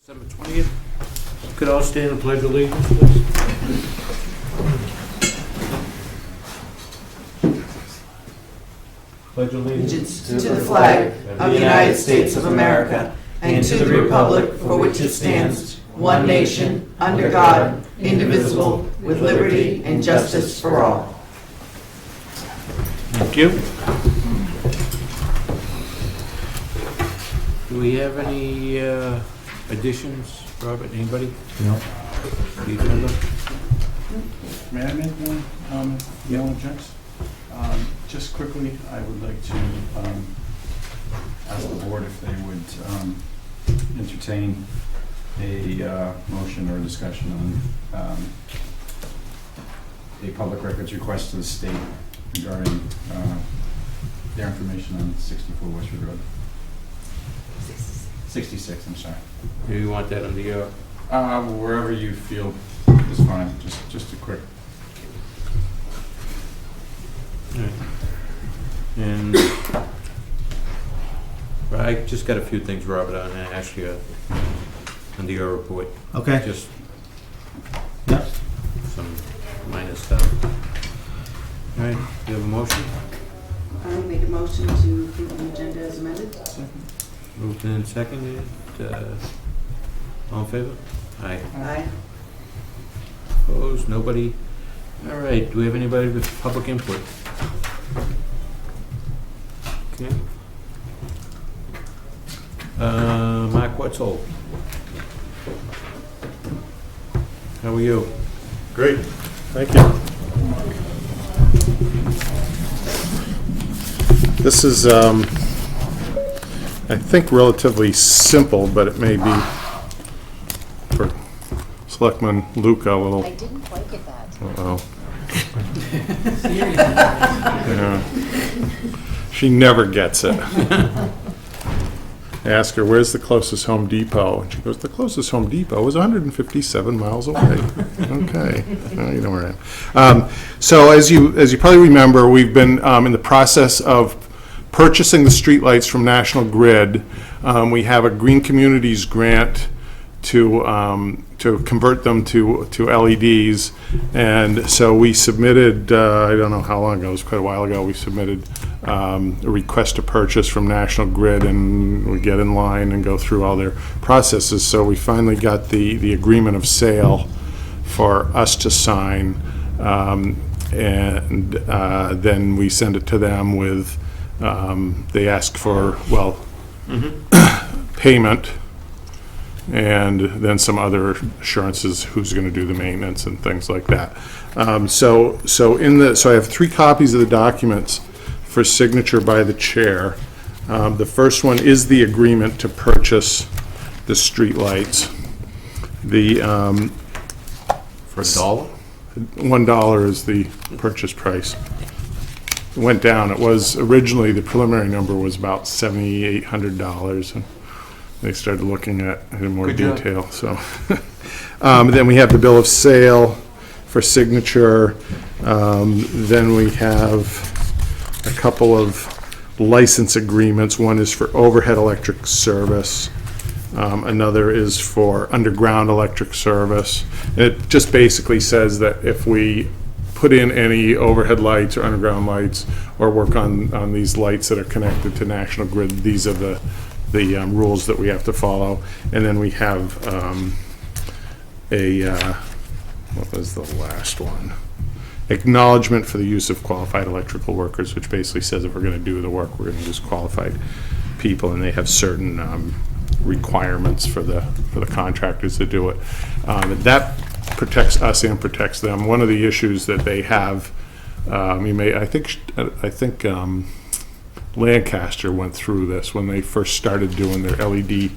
December 20th. Could all stand and pledge allegiance, please? Pledge allegiance To the flag of the United States of America and to the republic for which it stands, one nation, under God, indivisible, with liberty and justice for all. Thank you. Do we have any additions, Robert? Anybody? No. The agenda? May I make one comment? No objections? Just quickly, I would like to ask the board if they would entertain a motion or discussion on a public records request to the state regarding their information on 64 Westwood Road. 66, I'm sorry. Do you want that under your... Wherever you feel is fine, just a quick. And I just got a few things, Robert, I'm going to ask you under your report. Okay. Just Yep. some minor stuff. All right, you have a motion? I'll make a motion to approve the agenda as amended. Moved and seconded. All in favor? Aye. Aye. Opposed? Nobody? All right, do we have anybody with public input? Okay. Mark Wetzel. How are you? Great, thank you. This is, I think, relatively simple, but it may be for Selectman Luca a little. I didn't quite get that. Uh-oh. Yeah. She never gets it. I ask her, where's the closest Home Depot? And she goes, the closest Home Depot is 157 miles away. Okay, you know where I am. So as you probably remember, we've been in the process of purchasing the streetlights from National Grid. We have a Green Communities grant to convert them to LEDs, and so we submitted, I don't know how long ago, it was quite a while ago, we submitted a request to purchase from National Grid, and we get in line and go through all their processes. So we finally got the agreement of sale for us to sign, and then we send it to them with, they ask for, well, payment, and then some other assurances who's going to do the maintenance and things like that. So I have 3 copies of the documents for signature by the chair. The first one is the agreement to purchase the streetlights. For $1? $1 is the purchase price. It went down. It was originally, the preliminary number was about $7,800, and they started looking at it in more Good job. detail. So, then we have the bill of sale for signature. Then we have a couple of license agreements. One is for overhead electric service. Another is for underground electric service. And it just basically says that if we put in any overhead lights or underground lights or work on these lights that are connected to National Grid, these are the rules that we have to follow. And then we have what was the last one? Acknowledgement for the use of qualified electrical workers, which basically says if we're going to do the work, we're going to use qualified people, and they have certain requirements for the contractors to do it. That protects us and protects them. One of the issues that they have, I think Lancaster went through this when they first started doing their LED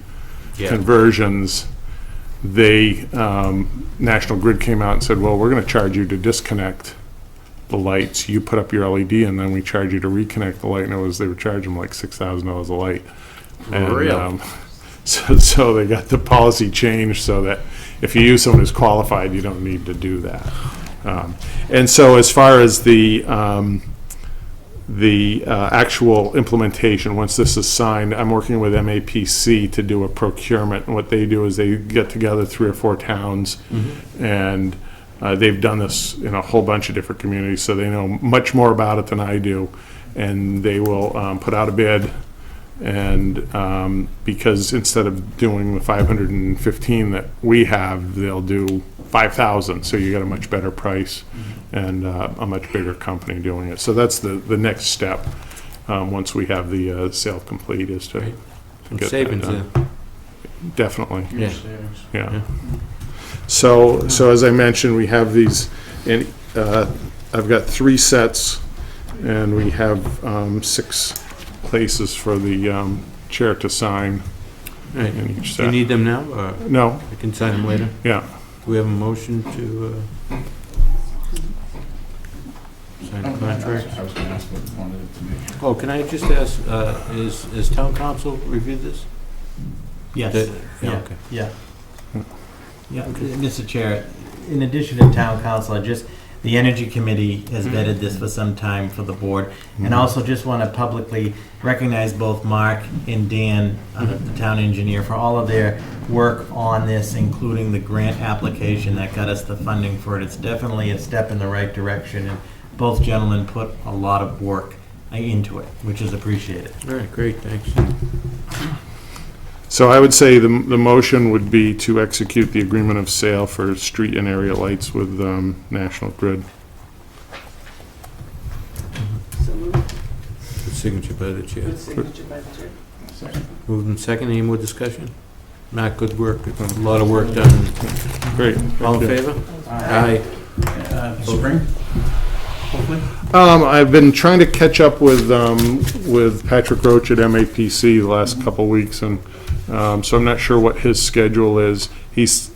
conversions. They National Grid came out and said, well, we're going to charge you to disconnect the lights. You put up your LED, and then we charge you to reconnect the light. And they were charging them like $6,000 a light. And so they got the policy changed so that if you use someone who's qualified, you don't need to do that. And so as far as the the actual implementation, once this is signed, I'm working with MAPC to do a procurement. And what they do is they get together 3 or 4 towns, and they've done this in a whole bunch of different communities, so they know much more about it than I do. And they will put out a bid, and because instead of doing the 515 that we have, they'll do 5,000, so you get a much better price and a much bigger company doing it. So that's the next step, once we have the sale complete, is to Right. Some get that savings done. there. Definitely, Yeah. yeah. So as I mentioned, we have these, and I've got 3 sets, and we have 6 places for the chair to sign Right. in each Do you set. need them now, or No, I can sign them later? yeah. Do we have a motion to sign the contract? I was gonna ask what you wanted it to be. Oh, can I just ask, is town council reviewed this? Yes. Did- Yeah. Okay. Yeah. Yeah, Mr. Chair, in addition to town council, the Energy Committee has vetted this for some time for the board. And also just want to publicly recognize both Mark and Dan, the town engineer, for all of their work on this, including the grant application that got us the funding for it. It's definitely a step in the right direction, and both gentlemen put a lot of work into it, which is appreciated. All right, great, thanks. So I would say the motion would be to execute the agreement of sale for street and area lights with National Grid. So moved. Good signature by the chair. Good signature by the chair. Second. Moved in second, any more discussion? Not good work, it's a lot of work done. Great. All in favor? Aye. Spring, hopefully? I've been trying to catch up with Patrick Roach at MAPC the last couple of weeks, and so I'm not sure what his schedule is. He's,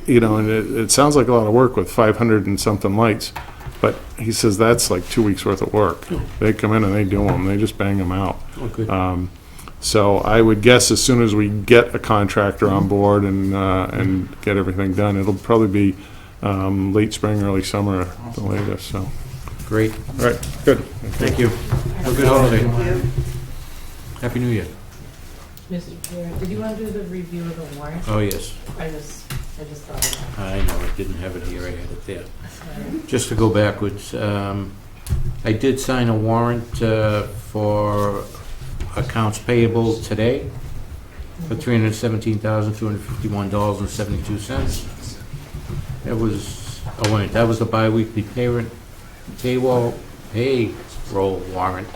and it sounds like a lot of work with 500 and something lights, but he says that's like 2 weeks worth of work. They come in and they do them, they just bang them out. Oh, good. So I would guess as soon as we get a contractor on board and get everything done, it'll probably be late spring, early summer at the latest, so. Great, All right, good. thank you. Have a good holiday. Thank you. Happy New Year. Mr. Chair, did you want to do the review of the warrant? Oh, yes, I just thought of I know, I didn't have it here, I had it there. that. Just to go backwards, I did sign a warrant for accounts payable today for $317,251.72. That was, that was the bi-weekly payroll warrant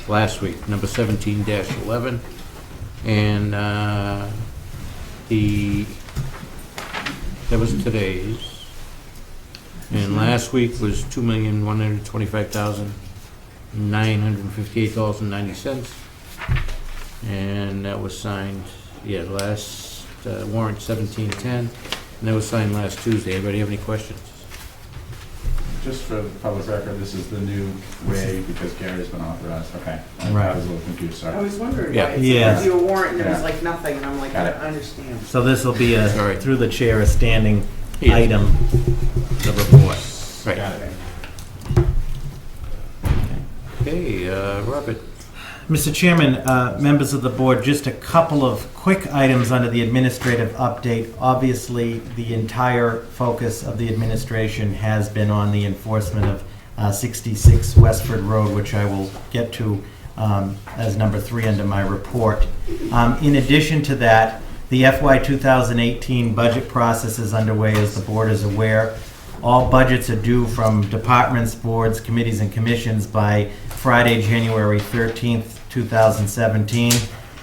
last week, number 17-11. And that was today's. And last week was $2,125,958.90. And that was signed, last warrant 1710, and that was signed last Tuesday. Anybody have any questions? Just for the public record, this is the new way because Gary's been authorized, okay. I Right. was a little confused, I sorry. was wondering Yeah. why it Yeah. said review a warrant and there was Yeah. like nothing, and I'm like, Got I it. don't understand. So this will be All right. through the chair, a standing Yeah. item, the report. Right. Got it. Okay, Robert. Mr. Chairman, members of the board, just a couple of quick items under the administrative update. Obviously, the entire focus of the administration has been on the enforcement of 66 Westford Road, which I will get to as number 3 under my report. In addition to that, the FY 2018 budget process is underway, as the board is aware. All budgets are due from departments, boards, committees, and commissions by Friday, January 13th, 2017.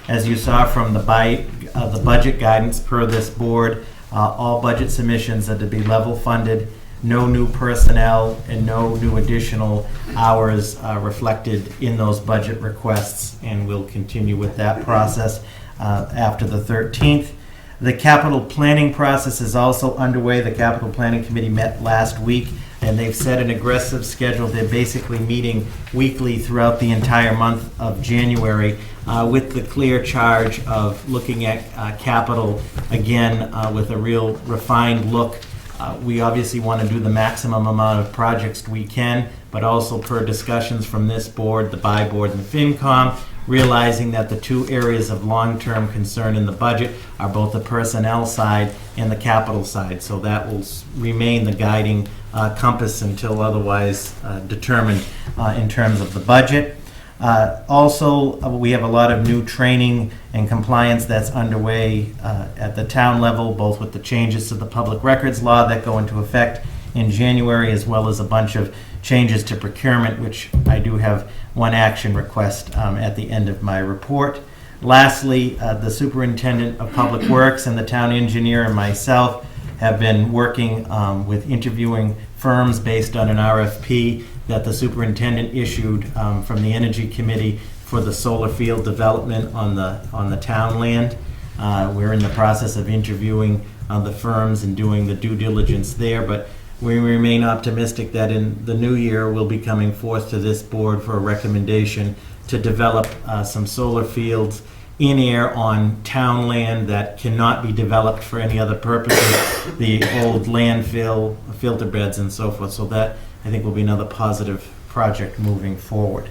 As you saw from the budget guidance per this board, all budget submissions are to be level funded. No new personnel and no new additional hours reflected in those budget requests, and we'll continue with that process after the 13th. The capital planning process is also underway. The capital planning committee met last week, and they've set an aggressive schedule. They're basically meeting weekly throughout the entire month of January with the clear charge of looking at capital again with a real refined look. We obviously want to do the maximum amount of projects we can, but also per discussions from this board, the BI board, and the FinCom, realizing that the two areas of long-term concern in the budget are both the personnel side and the capital side. So that will remain the guiding compass until otherwise determined in terms of the budget. Also, we have a lot of new training and compliance that's underway at the town level, both with the changes to the public records law that go into effect in January, as well as a bunch of changes to procurement, which I do have one action request at the end of my report. Lastly, the Superintendent of Public Works and the town engineer and myself have been working with interviewing firms based on an RFP that the superintendent issued from the Energy Committee for the solar field development on the town land. We're in the process of interviewing the firms and doing the due diligence there, but we remain optimistic that in the new year we'll be coming forth to this board for a recommendation to develop some solar fields in air on town land that cannot be developed for any other purposes, the old landfill, filter beds and so forth. So that, I think, will be another positive project moving forward.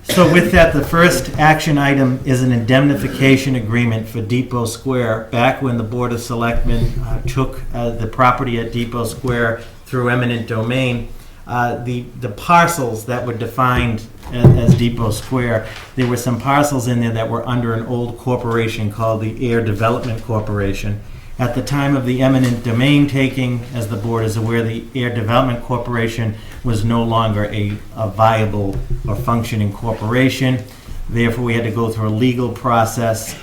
So with that, the first action item is an indemnification agreement for Depot Square. Back when the Board of Selectmen took the property at Depot Square through eminent domain, the parcels that were defined as Depot Square, there were some parcels in there that were under an old corporation called the Ayer Development Corporation. At the time of the eminent domain taking, as the board is aware, the Ayer Development Corporation was no longer a viable or functioning corporation. Therefore, we had to go through a legal process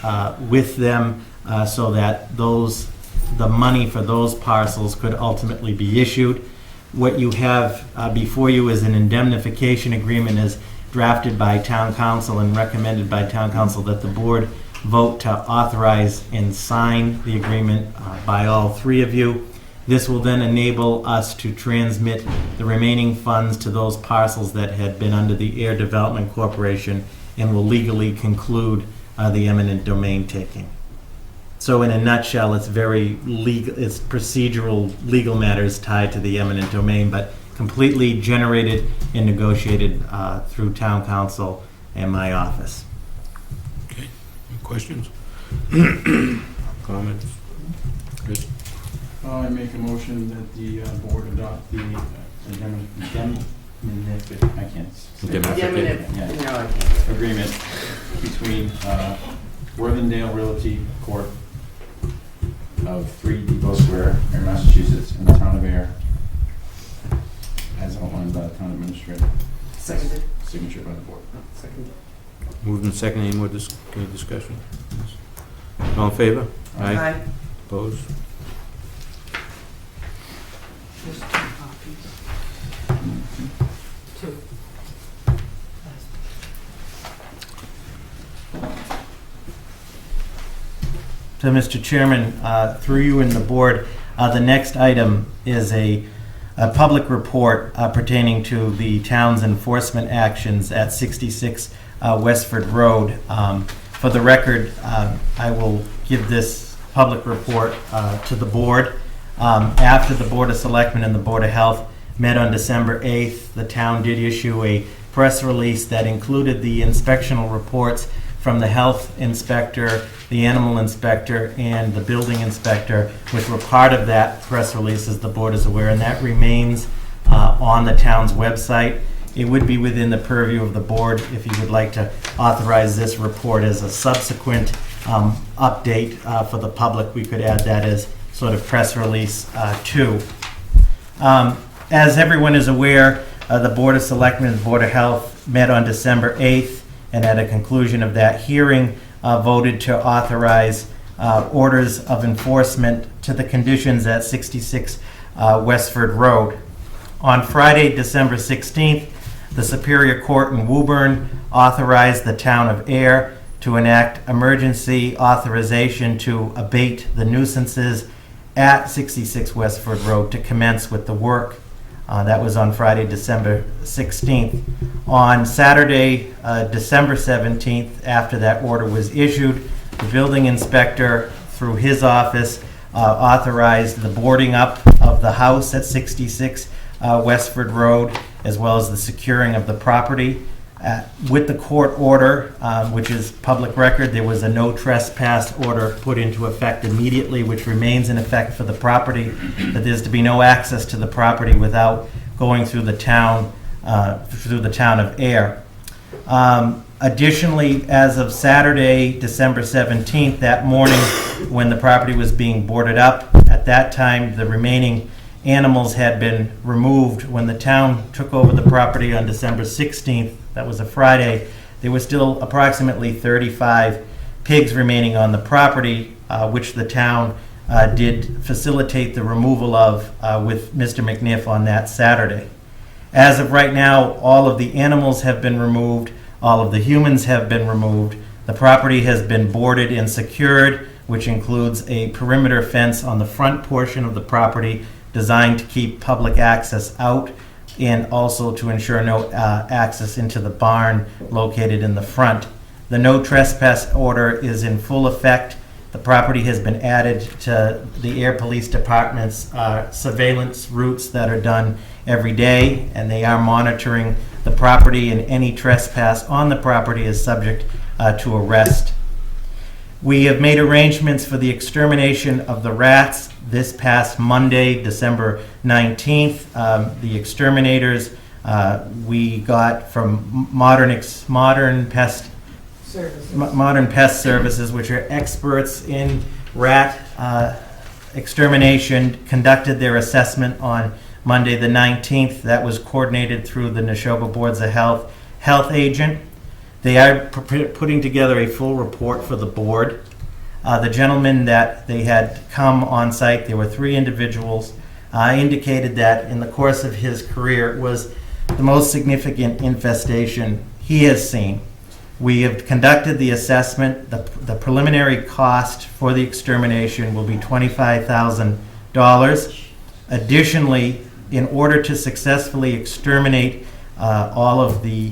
with them so that the money for those parcels could ultimately be issued. What you have before you is an indemnification agreement as drafted by town council and recommended by town council that the board vote to authorize and sign the agreement by all three of you. This will then enable us to transmit the remaining funds to those parcels that had been under the Ayer Development Corporation and will legally conclude the eminent domain taking. So in a nutshell, it's very legal, it's procedural legal matters tied to the eminent domain, but completely generated and negotiated through town council and my office. Okay, any questions? Comments? Good. I make a motion that the board adopt the agreement between Worthingdale Realty Corp. of 3 Depot Square, Ayer, Massachusetts, and the town of Ayer, as outlined by the town administrator. Seconded. Signature by the board. Seconded. Moved and seconded. Any more any discussion? All in favor? Aye. Opposed? There's 2 copies. 2. So, Mr. Chairman, through you and the board, the next item is a public report pertaining to the town's enforcement actions at 66 Westford Road. For the record, I will give this public report to the board. After the Board of Selectmen and the Board of Health met on December 8th, the town did issue a press release that included the inspectional reports from the health inspector, the animal inspector, and the building inspector, which were part of that press release, as the board is aware, and that remains on the town's website. It would be within the purview of the board if you would like to authorize this report as a subsequent update for the public. We could add that as sort of press release 2. As everyone is aware, the Board of Selectmen and the Board of Health met on December 8th, and at a conclusion of that hearing, voted to authorize orders of enforcement to the conditions at 66 Westford Road. On Friday, December 16th, the Superior Court in Woburn authorized the town of Ayer to enact emergency authorization to abate the nuisances at 66 Westford Road to commence with the work. That was on Friday, December 16th. On Saturday, December 17th, after that order was issued, the building inspector, through his office, authorized the boarding up of the house at 66 Westford Road, as well as the securing of the property. With the court order, which is public record, there was a no trespass order put into effect immediately, which remains in effect for the property, that there's to be no access to the property without going through the town of Ayer. Additionally, as of Saturday, December 17th, that morning when the property was being boarded up, at that time the remaining animals had been removed. When the town took over the property on December 16th, that was a Friday, there were still approximately 35 pigs remaining on the property, which the town did facilitate the removal of with Mr. McNiff on that Saturday. As of right now, all of the animals have been removed, all of the humans have been removed. The property has been boarded and secured, which includes a perimeter fence on the front portion of the property designed to keep public access out and also to ensure no access into the barn located in the front. The no trespass order is in full effect. The property has been added to the Ayer Police Department's surveillance routes that are done every day, and they are monitoring the property, and any trespass on the property is subject to arrest. We have made arrangements for the extermination of the rats this past Monday, December 19th. The exterminators we got from Modern Pest Services, which are experts in rat extermination, conducted their assessment on Monday the 19th. That was coordinated through the Neshoba Boards of Health agent. They are putting together a full report for the board. The gentleman that they had come on site, there were 3 individuals, indicated that in the course of his career it was the most significant infestation he has seen. We have conducted the assessment. The preliminary cost for the extermination will be $25,000. Additionally, in order to successfully exterminate all of the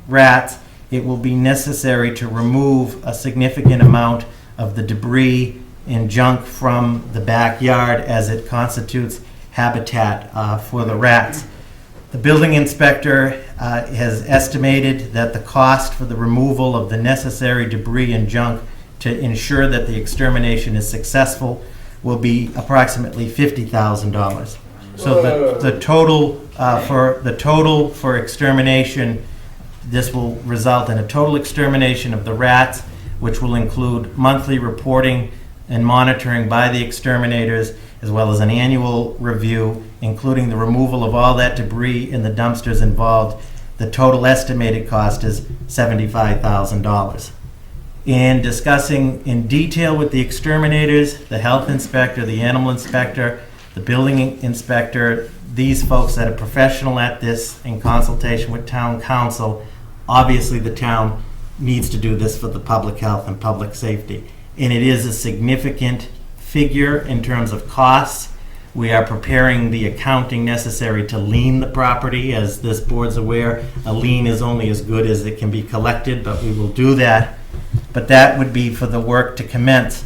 rats, it will be necessary to remove a significant amount of the debris and junk from the backyard, as it constitutes habitat for the rats. The building inspector has estimated that the cost for the removal of the necessary debris and junk to ensure that the extermination is successful will be approximately $50,000. So the total for extermination, this will result in a total extermination of the rats, which will include monthly reporting and monitoring by the exterminators, as well as an annual review, including the removal of all that debris in the dumpsters involved. The total estimated cost is $75,000. In discussing in detail with the exterminators, the health inspector, the animal inspector, the building inspector, these folks that are professional at this in consultation with town council, obviously the town needs to do this for the public health and public safety. And it is a significant figure in terms of costs. We are preparing the accounting necessary to lien the property. As this board's aware, a lien is only as good as it can be collected, but we will do that. But that would be for the work to commence.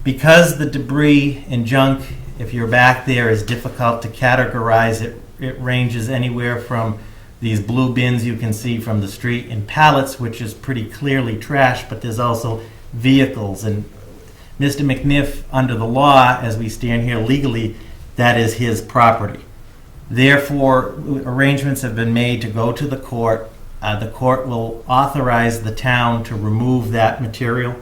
Because the debris and junk, if you're back there, is difficult to categorize, it ranges anywhere from these blue bins you can see from the street in pallets, which is pretty clearly trash, but there's also vehicles. And Mr. McNiff, under the law, as we stand here legally, that is his property. Therefore, arrangements have been made to go to the court. The court will authorize the town to remove that material.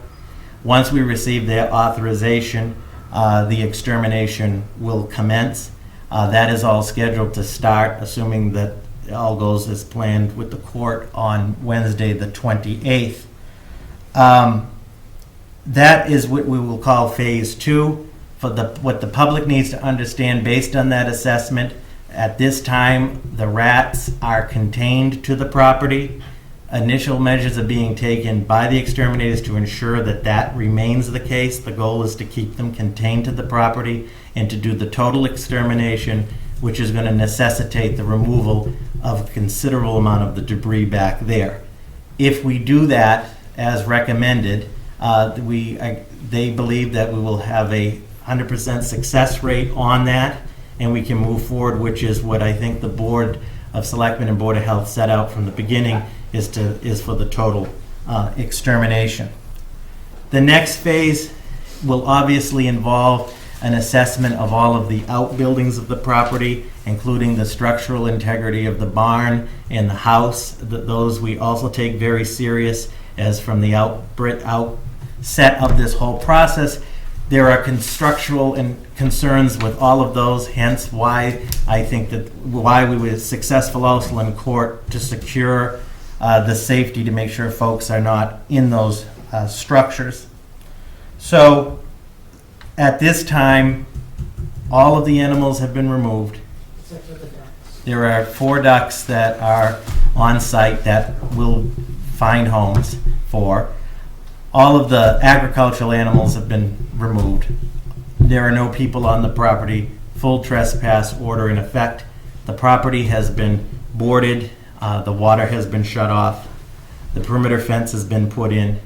Once we receive that authorization, the extermination will commence. That is all scheduled to start, assuming that all goes as planned with the court, on Wednesday the 28th. That is what we will call phase 2. For what the public needs to understand based on that assessment, at this time the rats are contained to the property. Initial measures are being taken by the exterminators to ensure that that remains the case. The goal is to keep them contained to the property and to do the total extermination, which is going to necessitate the removal of a considerable amount of the debris back there. If we do that as recommended, they believe that we will have a 100% success rate on that, and we can move forward, which is what I think the board of Selectmen and Board of Health set out from the beginning is for the total extermination. The next phase will obviously involve an assessment of all of the outbuildings of the property, including the structural integrity of the barn and the house. Those we also take very serious, as from the outset of this whole process, there are structural and concerns with all of those, hence why I think why we were successful also in court to secure the safety to make sure folks are not in those structures. So at this time, all of the animals have been removed. Except for the ducks. There are 4 ducks that are on site that we'll find homes for. All of the agricultural animals have been removed. There are no people on the property. Full trespass order in effect. The property has been boarded. The water has been shut off. The perimeter fence has been put in.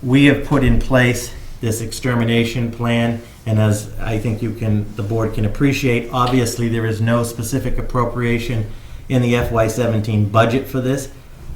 We have put in place this extermination plan, and as I think the board can appreciate, obviously there is no specific appropriation in the FY17 budget for this,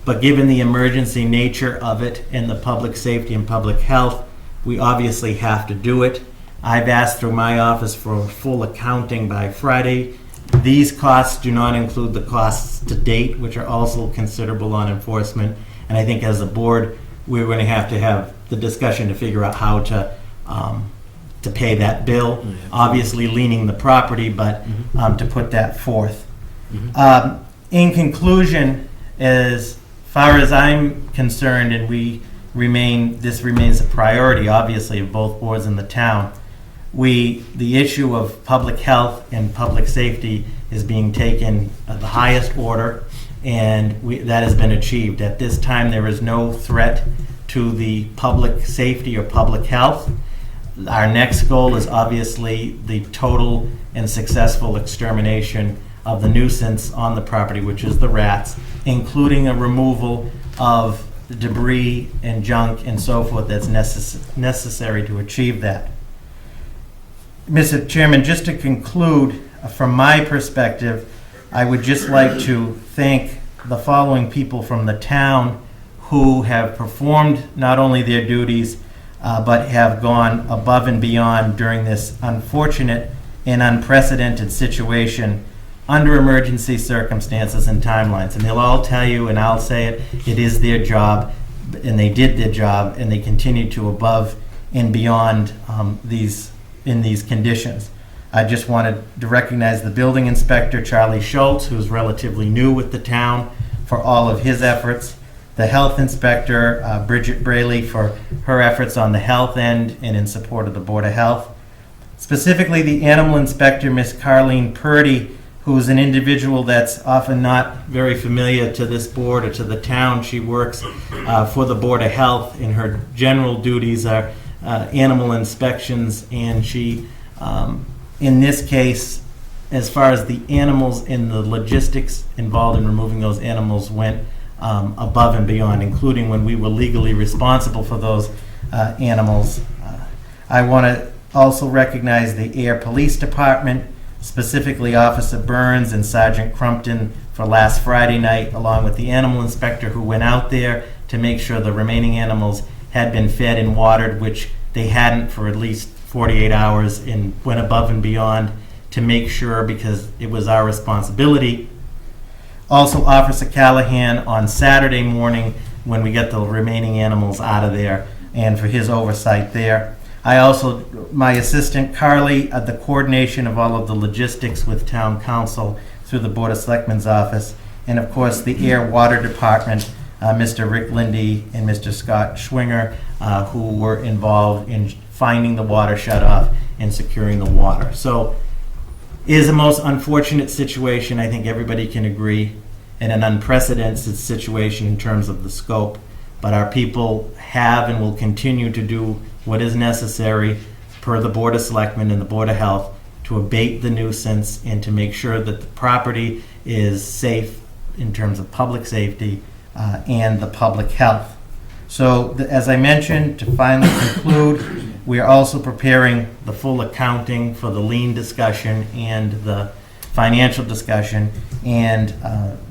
but given the emergency nature of it and the public safety and public health, we obviously have to do it. I've asked through my office for full accounting by Friday. These costs do not include the costs to date, which are also considerable on enforcement, and I think as a board, we're going to have the discussion to figure out how to pay that bill. Obviously leaning the property, but to put that forth. In conclusion, as far as I'm concerned, and this remains a priority, obviously, of both boards in the town. The issue of public health and public safety is being taken at the highest order, and that has been achieved. At this time, there is no threat to the public safety or public health. Our next goal is obviously the total and successful extermination of the nuisance on the property, which is the rats, including a removal of the debris and junk and so forth that's necessary to achieve that. Mr. Chairman, just to conclude, from my perspective, I would just like to thank the following people from the town who have performed not only their duties, but have gone above and beyond during this unfortunate and unprecedented situation under emergency circumstances and timelines. And they'll all tell you, and I'll say it, it is their job, and they did their job, and they continue to above and beyond in these conditions. I just wanted to recognize the building inspector, Charlie Schultz, who's relatively new with the town, for all of his efforts. The health inspector, Bridget Braley, for her efforts on the health end and in support of the Board of Health. Specifically, the animal inspector, Miss Carleen Purdy, who's an individual that's often not very familiar to this board or to the town. She works for the Board of Health, and her general duties are animal inspections, and she, in this case, as far as the animals and the logistics involved in removing those animals went above and beyond, including when we were legally responsible for those animals. I want to also recognize the Ayer Police Department, specifically Officer Burns and Sergeant Crumpton for last Friday night, along with the animal inspector who went out there to make sure the remaining animals had been fed and watered, which they hadn't for at least 48 hours, and went above and beyond to make sure, because it was our responsibility. Also, Officer Callahan on Saturday morning when we got the remaining animals out of there, and for his oversight there. My assistant Carly, the coordination of all of the logistics with Town Council through the Board of Selectmen's office, and of course the Air Water Department, Mr. Rick Lindy and Mr. Scott Schwinger, who were involved in finding the water shut off and securing the water. So it is a most unfortunate situation, I think everybody can agree, and an unprecedented situation in terms of the scope. But our people have and will continue to do what is necessary per the Board of Selectmen and the Board of Health to abate the nuisance and to make sure that the property is safe in terms of public safety and the public health. So, as I mentioned, to finally conclude, we are also preparing the full accounting for the lien discussion and the financial discussion, and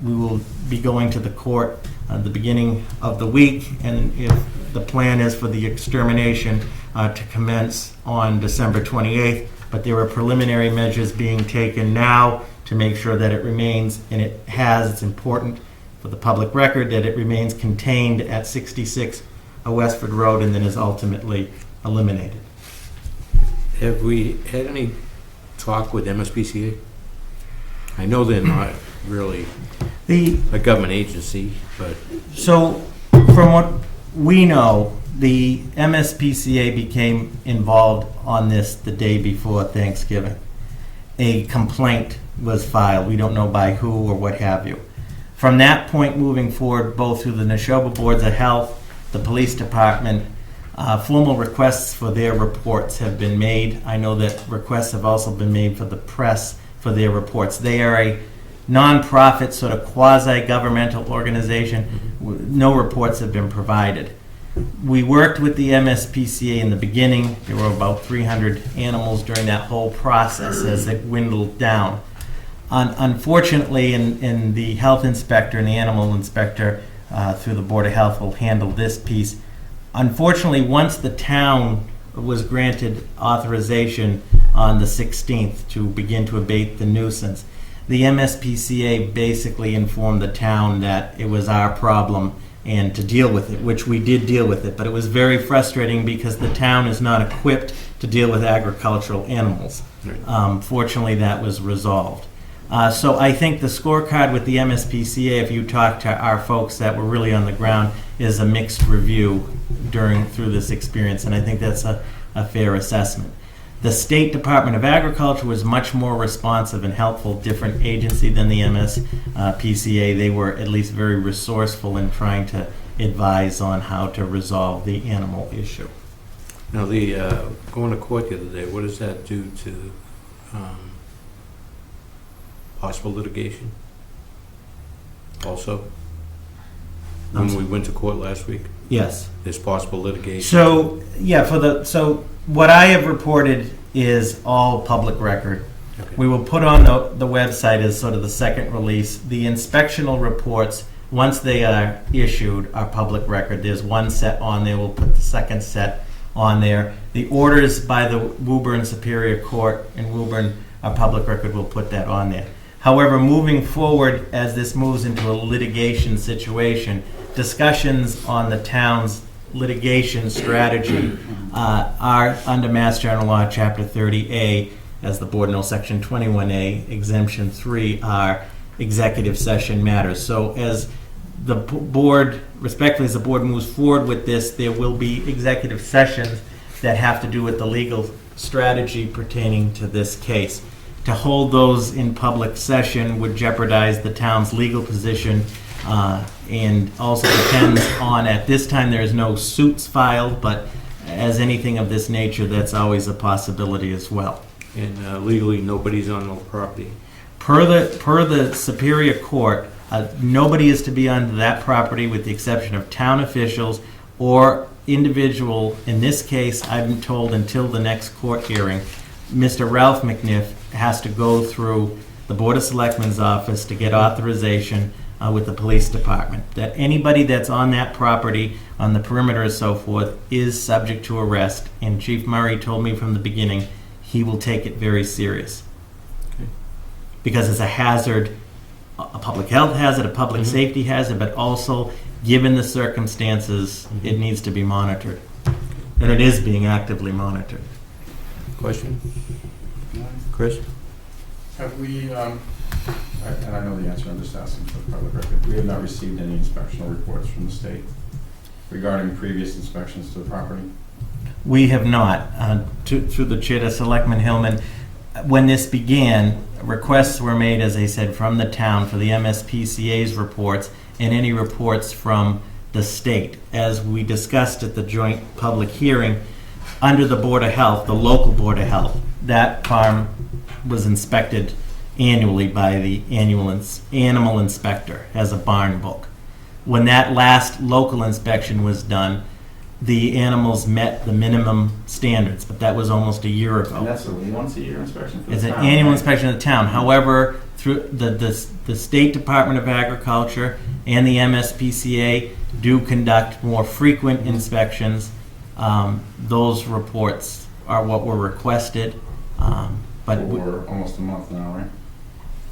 we will be going to the court at the beginning of the week, and if the plan is for the extermination to commence on December 28th, but there are preliminary measures being taken now to make sure that it remains, and it's important for the public record that it remains contained at 66 Westford Road and then is ultimately eliminated. Have we had any talk with MSPCA? I know they're not really a government agency, but So, from what we know, the MSPCA became involved on this the day before Thanksgiving. A complaint was filed. We don't know by who or what have you. From that point moving forward, both through the Neshoba Boards of Health, the Police Department, formal requests for their reports have been made. I know that requests have also been made for the press for their reports. They are a non-profit, sort of quasi-governmental organization. No reports have been provided. We worked with the MSPCA in the beginning. There were about 300 animals during that whole process as it dwindled down. Unfortunately, and the health inspector and the animal inspector through the Board of Health will handle this piece. Unfortunately, once the town was granted authorization on the 16th to begin to abate the nuisance, the MSPCA basically informed the town that it was our problem and to deal with it, which we did deal with it. But it was very frustrating because the town is not equipped to deal with agricultural animals. Fortunately, that was resolved. So I think the scorecard with the MSPCA, if you talk to our folks that were really on the ground, is a mixed review through this experience, and I think that's a fair assessment. The State Department of Agriculture was much more responsive and helpful, different agency than the MSPCA. They were at least very resourceful in trying to advise on how to resolve the animal issue. now going to court the other day, what does that do to possible litigation? Also, when we went to court last week, Yes. there's possible litigation. So, yeah, so what I have reported is all public record. Okay. We will put on the website as sort of the second release. The inspectional reports, once they are issued, are public record. There's one set on there. We'll put the second set on there. The orders by the Woburn Superior Court in Woburn are public record. We'll put that on there. However, moving forward, as this moves into a litigation situation, discussions on the town's litigation strategy are under Mass General Law, Chapter 30A, as the board knows, Section 21A, Exemption 3 are executive session matters. So as the board, respectfully, as the board moves forward with this, there will be executive sessions that have to do with the legal strategy pertaining to this case. To hold those in public session would jeopardize the town's legal position, and also depends on, at this time, there is no suits filed, but as anything of this nature, that's always a possibility as well. And legally, nobody's on the property. Per the Superior Court, nobody is to be on that property with the exception of town officials or individual. In this case, I'm told until the next court hearing, Mr. Ralph McNiff has to go through the Board of Selectmen's office to get authorization with the police department. That anybody that's on that property, on the perimeter and so forth, is subject to arrest. And Chief Murray told me from the beginning he will take it very serious. Okay. Because it's a hazard, a public health hazard, a public safety hazard, but also, given the circumstances, it needs to be monitored. And it is being actively monitored. Question? Chris? Have we, and I know the answer, I'm just asking for the public record, we have not received any inspectional reports from the state regarding previous inspections to the property? We have not. Through the chair to Selectman Hillman, when this began, requests were made, as I said, from the town for the MSPCA's reports and any reports from the state. As we discussed at the joint public hearing, under the Board of Health, the local Board of Health, that farm was inspected annually by the animal inspector, has a barn book. When that last local inspection was done, the animals met the minimum standards, but that was almost a year ago. And that's a once-a-year inspection for the It's an town, annual right? inspection of the town. However, through the State Department of Agriculture and the MSPCA do conduct more frequent inspections. Those reports are what were requested, but For almost a month now, right?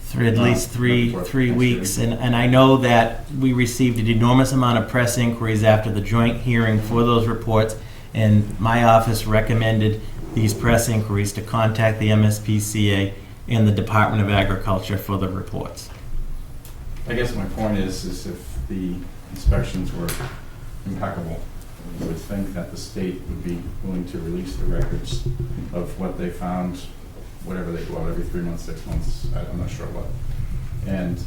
for at least three Next weeks. year. And I know that we received an enormous amount of press inquiries after the joint hearing for those reports, and my office recommended these press inquiries to contact the MSPCA and the Department of Agriculture for the reports. I guess my point is if the inspections were impeccable, you would think that the state would be willing to release the records of what they found, whatever they go out every 3 months, 6 months, I'm not sure what. And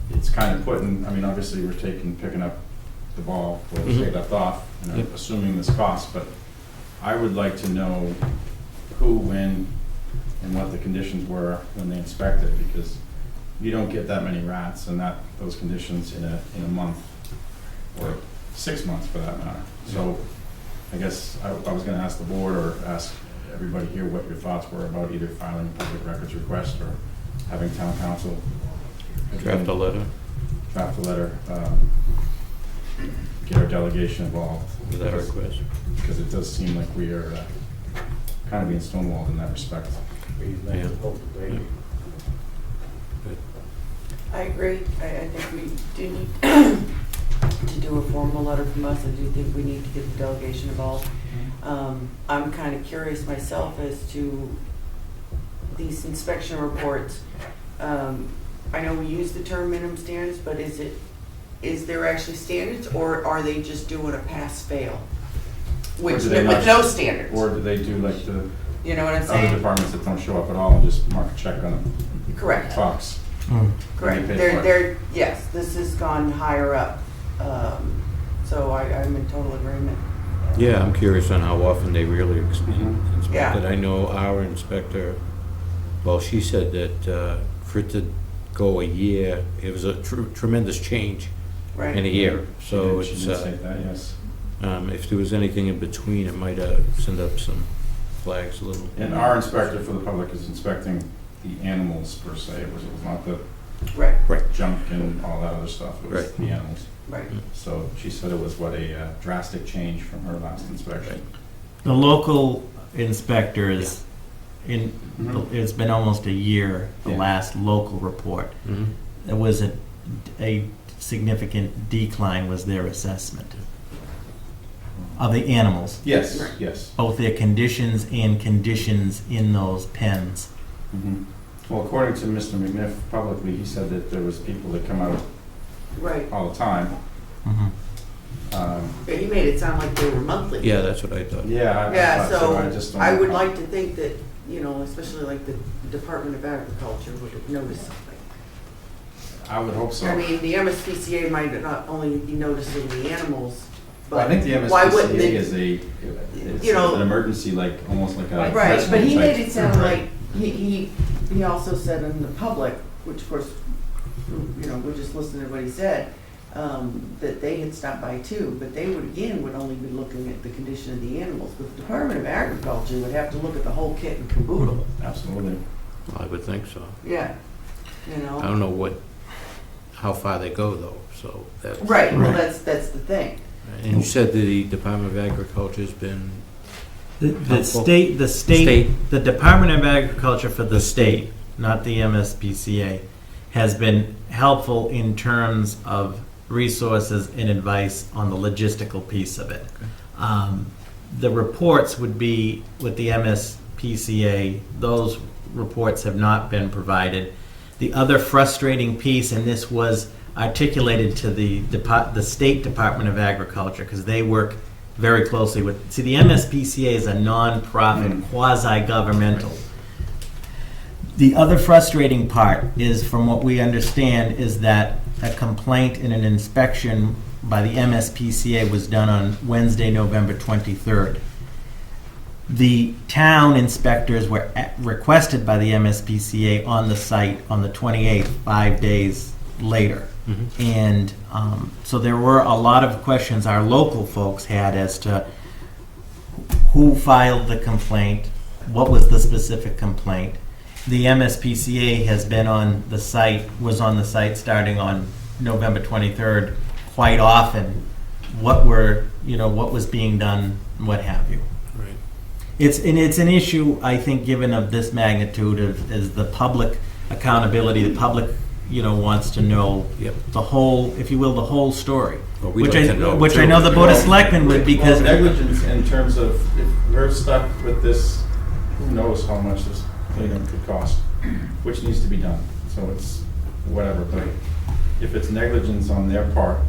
it's kind of putting, I mean, obviously we're picking up the ball where the state left off, and I'm Yep. assuming this cost, but I would like to know who, when, and what the conditions were when they inspected, because you don't get that many rats and those conditions in a month, or 6 months for that matter. So I guess I was gonna ask the board or ask everybody here what your thoughts were about either filing a public records request or having town council Draft a letter draft a letter, get our delegation involved. with that request. Because it does seem like we are kind of being stonewalled in that respect. Yeah. I agree. I think we do need to do a formal letter from us. I do think we need to get the delegation involved. I'm kind of curious myself as to these inspection reports. I know we use the term minimum standards, but is there actually standards, or are they just doing a pass-fail? Which, do they with not- no standards. Or do they do like the You know what I'm other saying? departments that don't show up at all and just mark a check on a Correct. box? Correct. They pay for it. They're, yes, this has gone higher up. So I'm in total agreement. Yeah, I'm curious on how often they really inspect Yeah. it. I know our inspector, well, she said that for it to go a year, it was a tremendous change in a Right. year. So She it's, did say that, yes. if there was anything in between, it might send up some flags a little. And our inspector for the public is inspecting the animals per se, it was not the Right, junk and all that other stuff, it was Right. the animals. right. So she said it was a drastic change from her last inspection. The local inspectors, Mhm. it's been almost a year, the Yeah. last local report. Mhm. There was a significant decline was their assessment of the animals, Yes, yes. both their conditions and conditions in those pens. Mhm. Well, according to Mr. McNiff publicly, he said that there was people that come out Right. all the time. Mhm. But he made it sound like they were monthly. Yeah, that's what I thought. Yeah, Yeah, I thought so I just don't. I would like to think that, you know, especially like the Department of Agriculture would have noticed something. I would hope so. I mean, the MSPCA might not only be noticing the animals, Well, I think the why wouldn't MSPCA they- is it's You know- an emergency, like, almost like a. right, but he type- made it sound like, he also said in the public, which of course, you know, we're just listening to what he said, that they had stopped by too, but they would only be looking at the condition of the animals. But the Department of Agriculture would have to look at the whole kit and caboodle. Absolutely. I would think so. Yeah, you know. I don't know how far they go though, so that's. Right, well, Right. that's the thing. And you said the Department of Agriculture's been, The Helpful. the Department of Agriculture for the state, not the MSPCA, has been helpful in terms of resources and advice on the logistical piece of it. The reports would be with the MSPCA. Those reports have not been provided. The other frustrating piece, and this was articulated to the State Department of Agriculture, because they work very closely with, see, the MSPCA is a non-profit, quasi-governmental. The other frustrating part is, from what we understand, is that a complaint and an inspection by the MSPCA was done on Wednesday, November 23rd. The town inspectors were requested by the MSPCA on the site on the 28th, 5 days later. And so there were a lot of questions our local folks had as to who filed the complaint, what was the specific complaint. The MSPCA has been on the site, was on the site starting on November 23rd quite often. What was being done, what have you. Right. It's an issue, I think, given of this magnitude is the public accountability, the public, wants to know Yep. the whole, if you will, the whole story. Well, we'd Which like I to know, which too. I know the Board of Selectmen would, because Well, negligence in terms of, if we're stuck with this, who knows how much this cleanup could cost, which needs to be done, so it's whatever, but if it's negligence on their part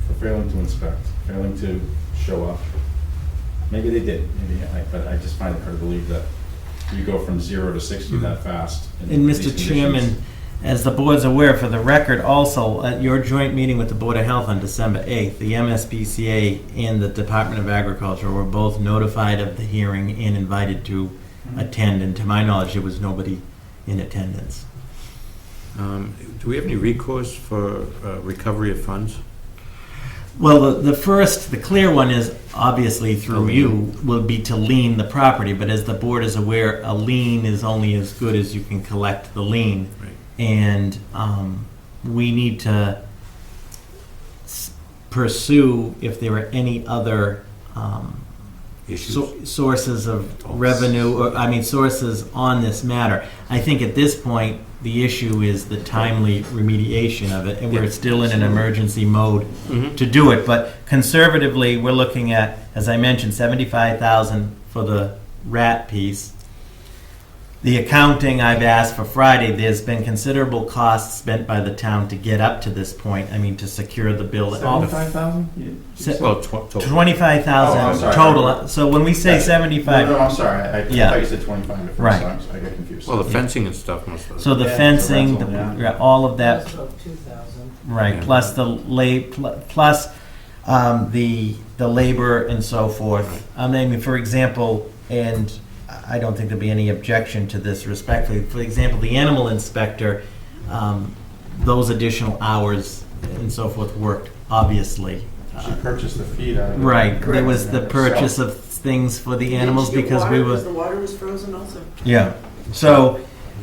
for failing to inspect, failing to show up, maybe they did, but I just find it hard to believe that you go from 0 to 60 that fast. in And these Mr. conditions. Chairman, as the board's aware, for the record, also, at your joint meeting with the Board of Health on December 8th, the MSPCA and the Department of Agriculture were both notified of the hearing and invited to attend, and to my knowledge, there was nobody in attendance. Do we have any recourse for recovery of funds? Well, the clear one is obviously through you, will be to lien the property, but as the board is aware, a lien is only as good as you can collect the lien. Right. And we need to pursue if there are any other Issues? sources of revenue, or sources on this matter. I think at this point, the issue is the timely remediation of it, and we're Yeah. still in an emergency mode Mhm. to do it. But conservatively, we're looking at, as I mentioned, 75,000 for the rat piece. The accounting I've asked for Friday, there's been considerable costs spent by the town to get up to this point, to secure the bill. 75,000? Well, total. 25,000 Oh, I'm sorry. total. So when we say Gotcha. 75, No, I'm sorry, I Yeah. thought you said 25 at first, Right. so I got confused. Well, the fencing and stuff must have. so the Yeah, fencing, the rental, yeah, all of that, That's about 2,000. right, Yeah. plus plus the labor and so forth. For example, and I don't think there'd be any objection to this respectfully. For example, the animal inspector, those additional hours and so forth worked, obviously. She purchased the feed out of it. Right, there was the Correct. purchase of things for the animals Did you get because we water? were. Because the water was frozen also. Yeah, so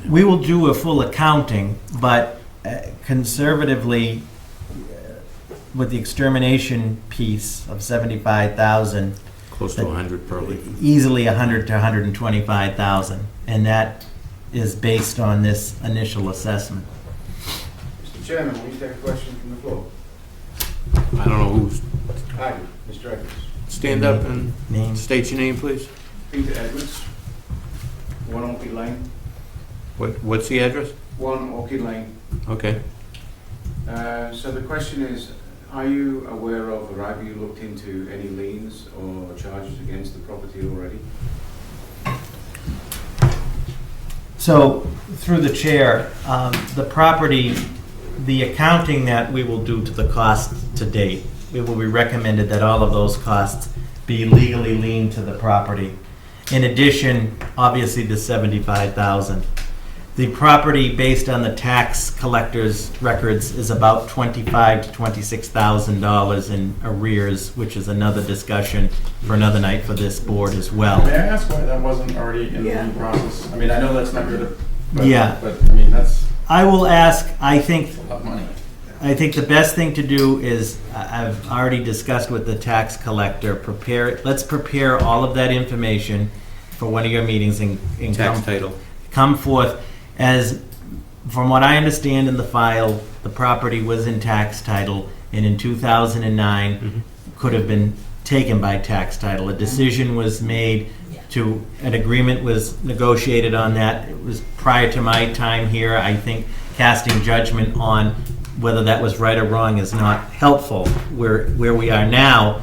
we will do a full accounting, but conservatively, with the extermination piece of 75,000, Close to 100 probably. easily 100 to 125,000, and that is based on this initial assessment. Mr. Chairman, will you take a question from the floor? I don't know who's, Hi, Mr. Edwards. stand up and Name? state your name, please. Peter Edwards, 1 Orchid Lane. What's the address? 1 Orchid Lane. Okay. So the question is, are you aware of, or have you looked into any liens or charges against the property already? So, through the chair, the property, the accounting that we will do to the cost to date, it will be recommended that all of those costs be legally liened to the property. In addition, obviously, the 75,000. The property, based on the tax collector's records, is about $25,000 to $26,000 in arrears, which is another discussion for another night for this board as well. May I ask why that wasn't already in the Yeah. lien process? I mean, I know that's not good, but, Yeah. but, I mean, that's I will ask, I think a lot of money. the best thing to do is, I've already discussed with the tax collector, let's prepare all of that information for one of your meetings and Tax title. come forth as, from what I understand in the file, the property was in tax title, and in 2009 could have been taken by tax title. A decision was made an agreement was negotiated on that. It was prior to my time here. I think casting judgment on whether that was right or wrong is not helpful. Where we are now,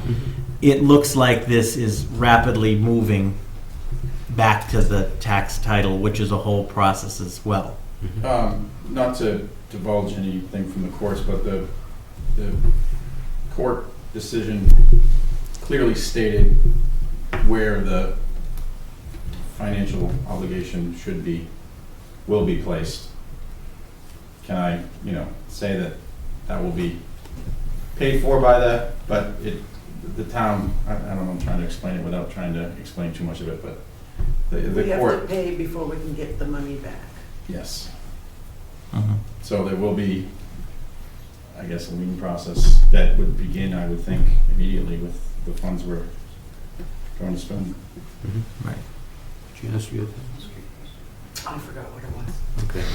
it looks like this is rapidly moving back to the tax title, which is a whole process as well. Not to divulge anything from the courts, but the court decision clearly stated where the financial obligation will be placed. Can I, say that will be paid for by that, but the town, I don't know, I'm trying to explain it without trying to explain too much of it, but We the have to court, pay before we can get the money back. yes. Mhm. So there will be, I guess, a lien process that would begin, I would think, immediately with the funds we're going to spend. Right. Janice, you I forgot what it was. okay.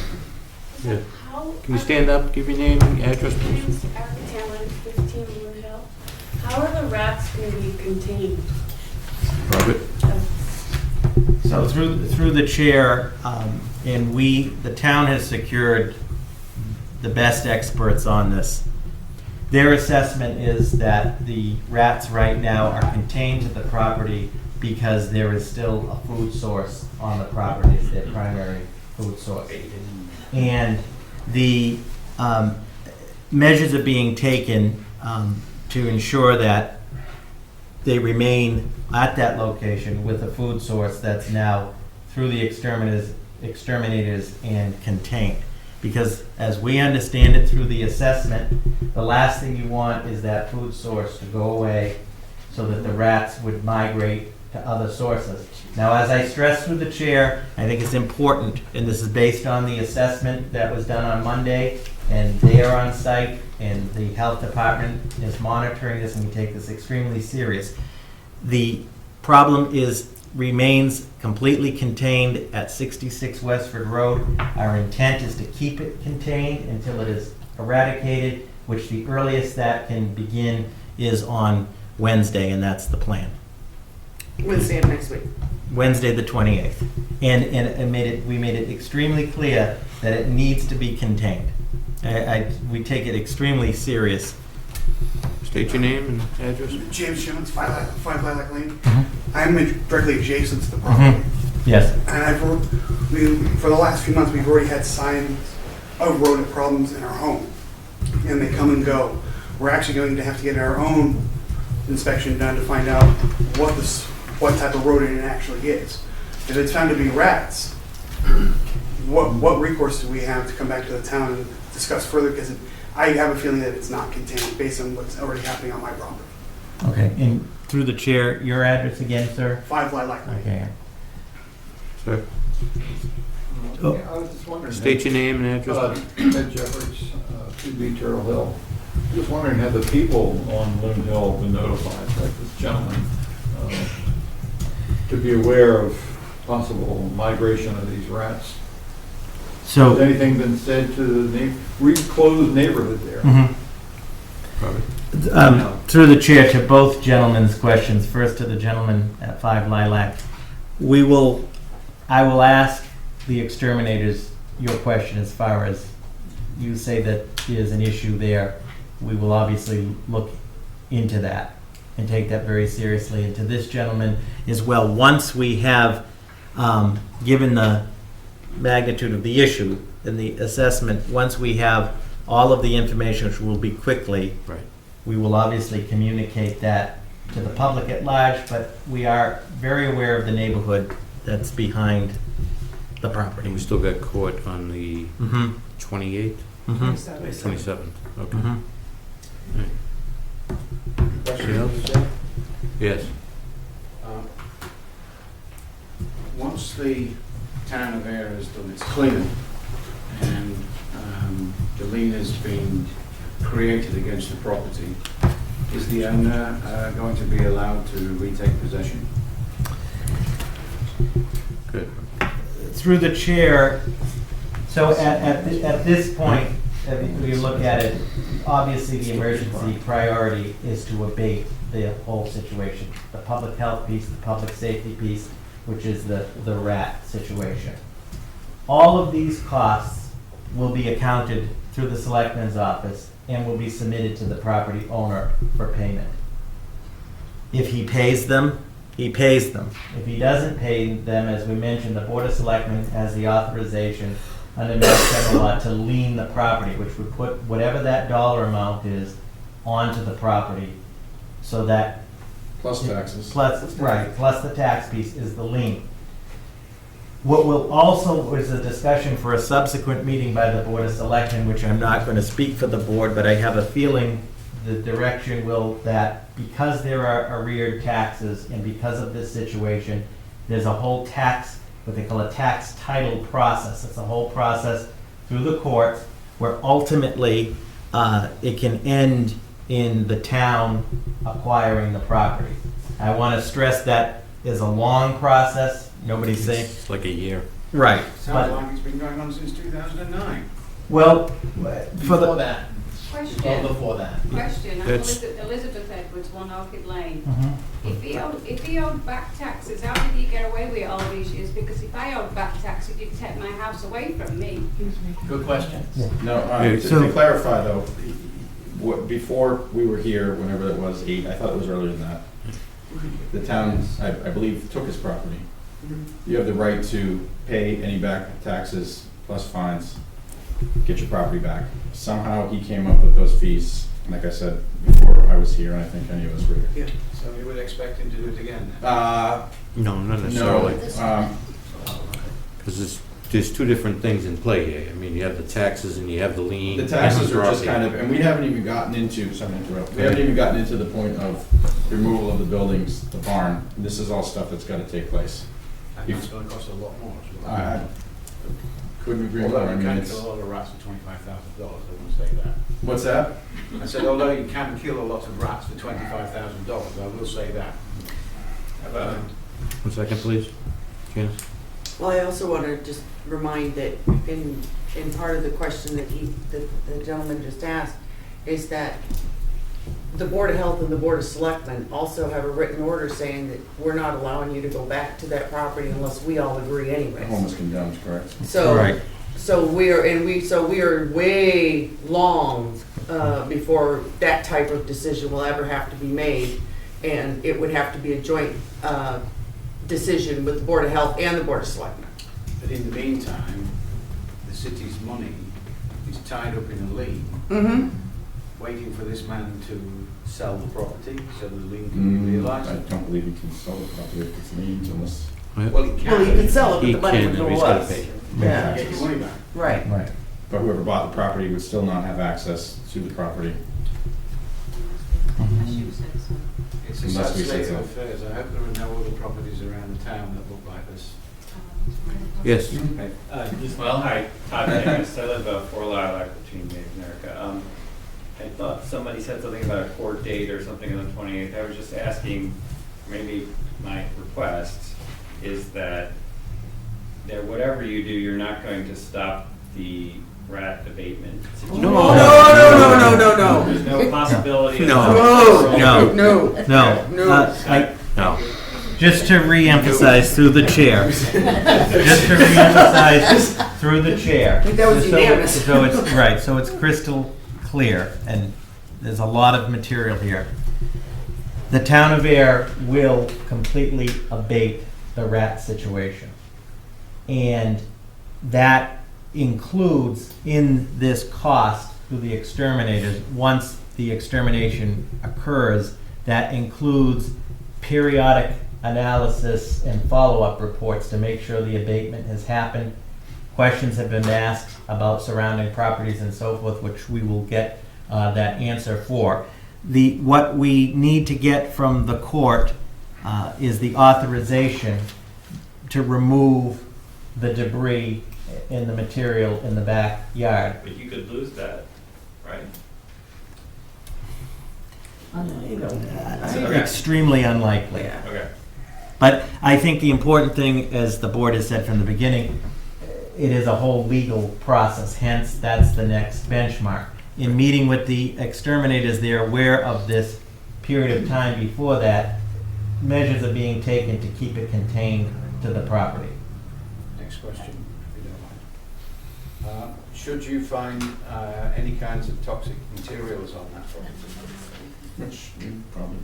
Yeah. How Can you stand up, give your name and address, My please? name's Erica Taylor, 15 Blue Hill. How are the rats going to be contained? Robert? So through the chair, and the town has secured the best experts on this. Their assessment is that the rats right now are contained to the property because there is still a food source on the property, it's their primary food source. And the measures are being taken to ensure that they remain at that location with a food source that's now through the exterminators and contained. Because as we understand it through the assessment, the last thing you want is that food source to go away so that the rats would migrate to other sources. Now, as I stressed through the chair, I think it's important, and this is based on the assessment that was done on Monday, and they are on site, and the health department is monitoring this, and we take this extremely serious. The problem remains completely contained at 66 Westford Road. Our intent is to keep it contained until it is eradicated, which the earliest that can begin is on Wednesday, and that's the plan. Wednesday of next week. Wednesday, the 28th. And we made it extremely clear that it needs to be contained. We take it extremely serious. State your name and address. James Jones, 5 Lilac Lane. Mhm. I'm directly adjacent to the property. Yes. And for the last few months, we've already had signs of rodent problems in our home. And they come and go. We're actually going to have to get our own inspection done to find out what type of rodent it actually is. If it's found to be rats, what recourse do we have to come back to the town and discuss further? Because I have a feeling that it's not contained based on what's already happening on my property. Okay, and through the chair, your address again, sir? 5 Lilac Lane. Okay. Sir, Oh. Yeah, I was just wondering. state your name and address. Ed Jeffers, 2B Turtle Hill. Just wondering, have the people on Loon Hill been notified, like this gentleman, to be aware of possible migration of these rats? Has So, anything been said to the reclosed neighborhood there? mhm. Robert? Through the chair to both gentlemen's questions, first to the gentleman at 5 Lilac. I will ask the exterminators your question as far as you say that there's an issue there. We will obviously look into that and take that very seriously. And to this gentleman as well, once we have given the magnitude of the issue and the assessment, once we have all of the information, which will be quickly, Right. we will obviously communicate that to the public at large, but we are very aware of the neighborhood that's behind the property. And we still got court on the Mm-hmm. 28th, Mm-hmm. 27th. Okay. Mm-hmm. Question, else? Mr. Chair? Yes. Once the town of Ayer has done its cleaning and the lien has been created against the property, is the owner going to be allowed to retake possession? Good. Through the chair, so at this point, if we look at it, obviously the emergency priority is to abate the whole situation. The public health piece, the public safety piece, which is the rat situation. All of these costs will be accounted through the Selectmen's office and will be submitted to the property owner for payment. If he pays them, he pays them. If he doesn't pay them, as we mentioned, the Board of Selectmen has the authorization under Mass General Law to lien the property, which would put whatever that dollar amount is onto the property, so that Plus taxes. plus the tax piece is the lien. What will also was a discussion for a subsequent meeting by the Board of Selectmen, which I'm not going to speak for the board, but I have a feeling the direction will, that because there are arreared taxes and because of this situation, there's a whole tax, what they call a tax title process. It's a whole process through the courts where ultimately it can end in the town acquiring the property. I want to stress that is a long process. Nobody's saying. It's like a year. Right. Sounds like it's been going on since 2009. Well, for the. that. Question, Before that. question, I'm That's- Elizabeth Edwards, 1 Orchid Lane. Mhm. If he owed back taxes, how did he get away with it all these years? Because if I owed back taxes, you'd take my house away from me. Good question. No, Yeah, to so- clarify though, before we were here, whenever it was 8, I thought it was earlier than that, the town, I believe, took his property. You have the right to pay any back taxes plus fines, get your property back. Somehow he came up with those fees, like I said before I was here, and I think any of us were here. Yeah. So you would expect him to do it again? No, not No, necessarily. Because there's two different things in play here. I mean, you have the taxes and you have the lien. the taxes and are just property. kind of, and we haven't even gotten into, sorry to interrupt, we haven't even gotten into the point of removal of the buildings, the barn. This is all stuff that's gotta take place. And that's going to cost a lot more as well. I couldn't agree more. Although I you mean, can it's, kill a lot of rats for $25,000, I won't say that. what's that? I said, although you can kill a lot of rats for $25,000, I will say that. Uh, 1 second, please. Janice? Well, I also want to just remind that in part of the question that the gentleman just asked, is that the Board of Health and the Board of Selectmen also have a written order saying that we're not allowing you to go back to that property unless we all agree anyway. Home is condemned, correct? So, Right. so we are way long before that type of decision will ever have to be made, and it would have to be a joint decision with the Board of Health and the Board of Selectmen. But in the meantime, the city's money is tied up in a lien, Mm-hmm. waiting for this man to sell the property so the lien can be I realised. don't believe he can sell the property if it's liens unless. Well, he can. Well, you can sell it, but He the money can, would and go he's to gotta us. pay. Yeah, Get your money back. right. Right. But whoever bought the property would still not have access to the property. Unless you said so. It's a Unless sad we say state so. of affairs. I hope there are no other properties around the town that look like this. Yes. Well, hi, Todd Davis. I live about 4 Lilac between me and America. I thought somebody said something about a court date or something on the 28th. I was just asking, maybe my request is that whatever you do, you're not going to stop the rat abatement situation. No. No. There's no possibility of. No. No. No. No. No. Just to reemphasize through the chair. Just to reemphasize through the chair. I think that was So- unanimous. So it's, right, so it's crystal clear, and there's a lot of material here. The town of Ayer will completely abate the rat situation. And that includes in this cost through the exterminators, once the extermination occurs, that includes periodic analysis and follow-up reports to make sure the abatement has happened. Questions have been asked about surrounding properties and so forth, which we will get that answer for. What we need to get from the court is the authorization to remove the debris and the material in the backyard. But you could lose that, right? Extremely unlikely. Yeah. Okay. But I think the important thing, as the board has said from the beginning, it is a whole legal process, hence that's the next benchmark. In meeting with the exterminators, they're aware of this period of time before that. Measures are being taken to keep it contained to the property. Next question, if you don't mind. Should you find any kinds of toxic materials on that property? Which you probably.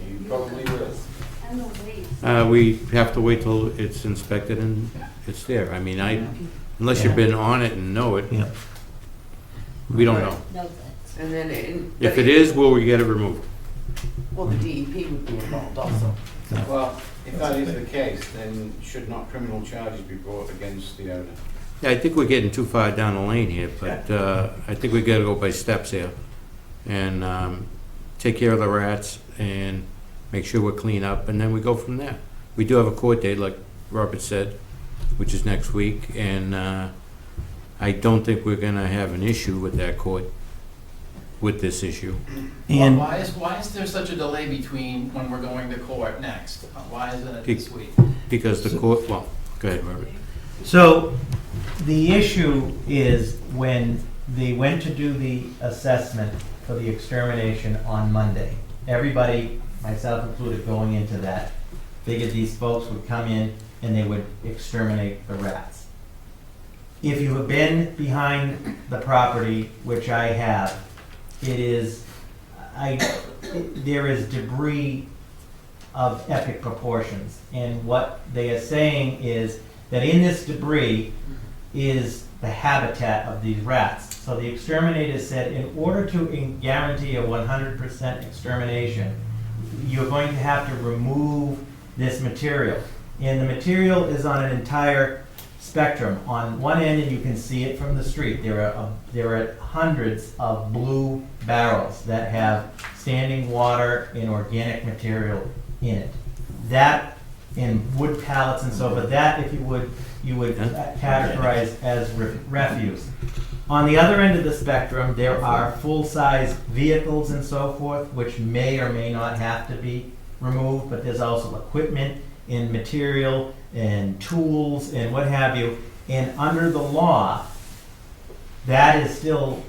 You probably will. And the waste. We have to wait till it's inspected and it's there. I mean, unless you've been on it and know it, Yeah. we don't know. No thanks. And then, If it is, will we get it removed? well, the DEP would be involved also. Well, if that is the case, then should not criminal charges be brought against the owner? Yeah, I think we're getting too far down the lane here, but I think we gotta go by steps here. and take care of the rats and make sure we're clean up, and then we go from there. We do have a court date, like Robert said, which is next week, and I don't think we're gonna have an issue with that court, with this issue. And Why is there such a delay between when we're going to court next? Why isn't it this week? Because the court, well, go ahead, Robert. so the issue is when they went to do the assessment for the extermination on Monday, everybody, myself included, going into that, figured these folks would come in and they would exterminate the rats. If you have been behind the property, which I have, there is debris of epic proportions. And what they are saying is that in this debris is the habitat of these rats. So the exterminators said, in order to guarantee a 100% extermination, you're going to have to remove this material. And the material is on an entire spectrum. On one end, and you can see it from the street, there are hundreds of blue barrels that have standing water and organic material in it. That, in wood pallets and so, but that, if you would categorize as refuse. On the other end of the spectrum, there are full-size vehicles and so forth, which may or may not have to be removed, but there's also equipment and material and tools and what have you. And under the law, that is still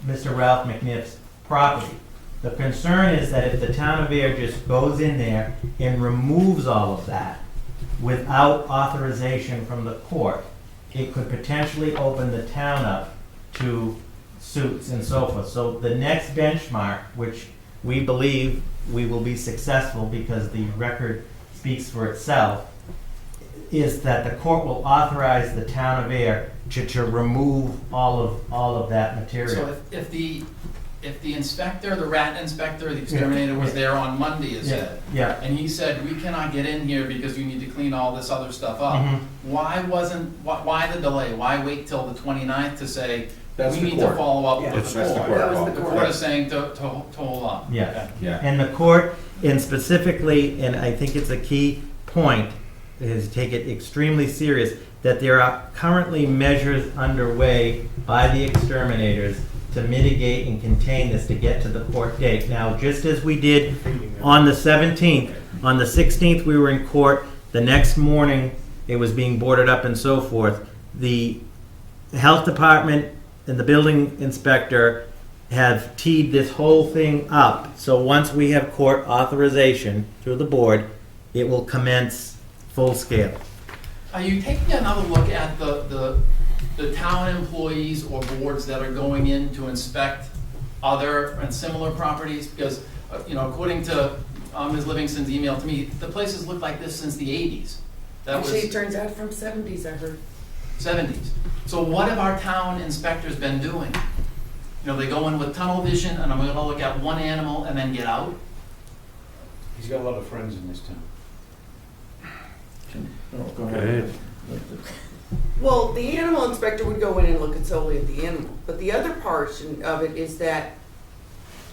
Mr. Ralph McNiff's property. The concern is that if the town of Ayer just goes in there and removes all of that without authorization from the court, it could potentially open the town up to suits and so forth. So the next benchmark, which we believe we will be successful because the record speaks for itself, is that the court will authorize the town of Ayer to remove all of that material. So if the inspector, the rat inspector, the exterminator was there on Monday, is it? Yeah. And he said, we cannot get in here because you need to clean all this other stuff up. Mhm. Why the delay? Why wait till the 29th to say, That's we the need to court. follow up Yeah. with the That's the court? court. That was The the court court. is saying to hold up. Yeah. Yeah. And the court, and specifically, and I think it's a key point, is to take it extremely serious, that there are currently measures underway by the exterminators to mitigate and contain this to get to the court date. Now, just as we did on the 17th, on the 16th, we were in court. The next morning, it was being boarded up and so forth. The health department and the building inspector have teed this whole thing up. So once we have court authorization through the board, it will commence full scale. Are you taking another look at the town employees or boards that are going in to inspect other and similar properties? Because, according to Ms. Livingston's email to me, the places look like this since the 80s. That Actually, it was turns out from 70s, I heard. 70s. So what have our town inspectors been doing? They go in with tunnel vision and I'm gonna look at one animal and then get out? He's got a lot of friends in this town. Go ahead. Well, the animal inspector would go in and look solely at the animal. But the other portion of it is that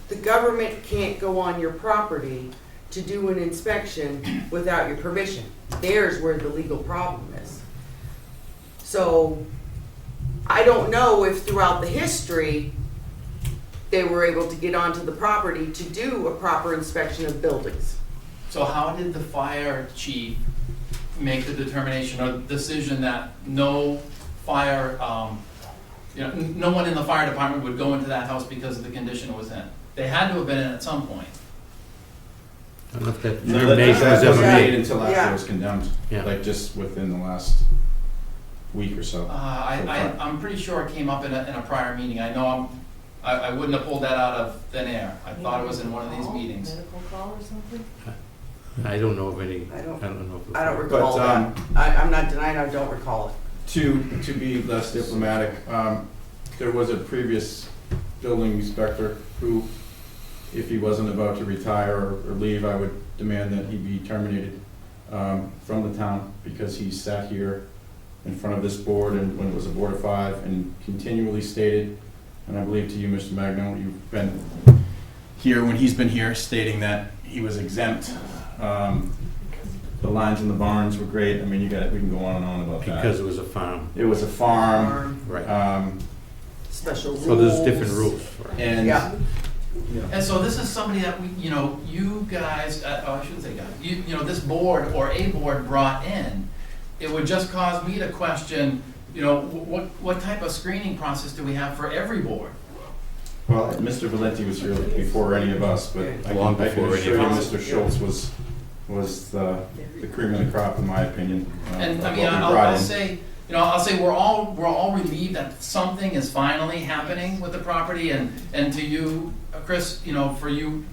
the government can't go on your property to do an inspection without your permission. There's where the legal problem is. So I don't know if throughout the history they were able to get onto the property to do a proper inspection of buildings. So how did the fire chief make the determination or decision that no fire, no one in the fire department would go into that house because of the condition it was in? They had to have been in at some point. I don't know if that No, determination was that ever wasn't made. made until after Yeah. it was condemned, Yeah. like just within the last week or so. I'm pretty sure it came up in a prior meeting. I know I wouldn't have pulled that out of thin air. I thought it was in one of these meetings. Medical call or something? I don't know of any, I don't- know. if it was- I don't recall But, that. I'm not denying I don't recall it. To be less diplomatic, there was a previous building inspector who, if he wasn't about to retire or leave, I would demand that he be terminated from the town because he sat here in front of this board and when it was a board of 5 and continually stated, and I believe to you, Mr. Magno, you've been here when he's been here, stating that he was exempt. The lines in the barns were great. I mean, we can go on and on about that. Because it was a farm. It was a farm. Right. Special rules. So there's different rules. And, Yeah. And so this is somebody that we, you guys, I shouldn't say guys, this board or a board brought in. It would just cause me to question, what type of screening process do we have for every board? well, Mr. Valenti was here before any of us, but I Long can before any assure of you us. Mr. Schultz was the cream of the crop, in my opinion. And of I what mean, we I'll brought in. say, I'll say we're all relieved that something is finally happening with the property, and to you, Chris, for you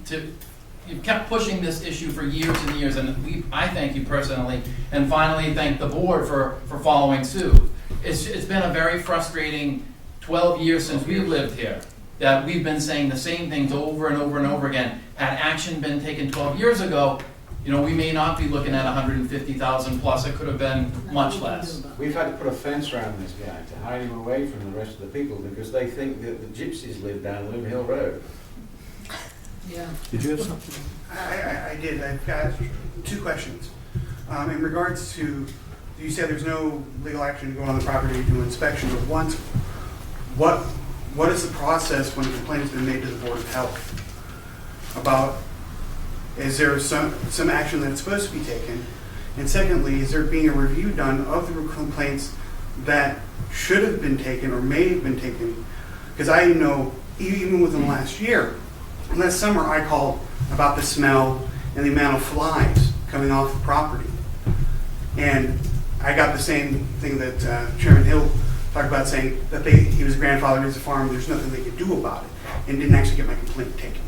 you've kept pushing this issue for years and years, and I thank you personally, and finally thank the board for following suit. It's been a very frustrating 12 years since we've lived here, that we've been saying the same things over and over and over again. Had action been taken 12 years ago, we may not be looking at 150,000 plus, it could have been much less. We've had to put a fence around this guy to hide him away from the rest of the people because they think that the gypsies live down Loon Hill Road. Yeah. Did you have something? I did. I've got two questions. In regards to, you said there's no legal action to go on the property to do inspection, but once, what is the process when a complaint has been made to the Board of Health about, is there some action that's supposed to be taken? And secondly, is there being a review done of the complaints that should have been taken or may have been taken? Because I know, even within the last year, last summer I called about the smell and the amount of flies coming off the property. And I got the same thing that Chairman Hill talked about, saying that he was grandfathered as a farm, there's nothing they could do about it, and didn't actually get my complaint taken.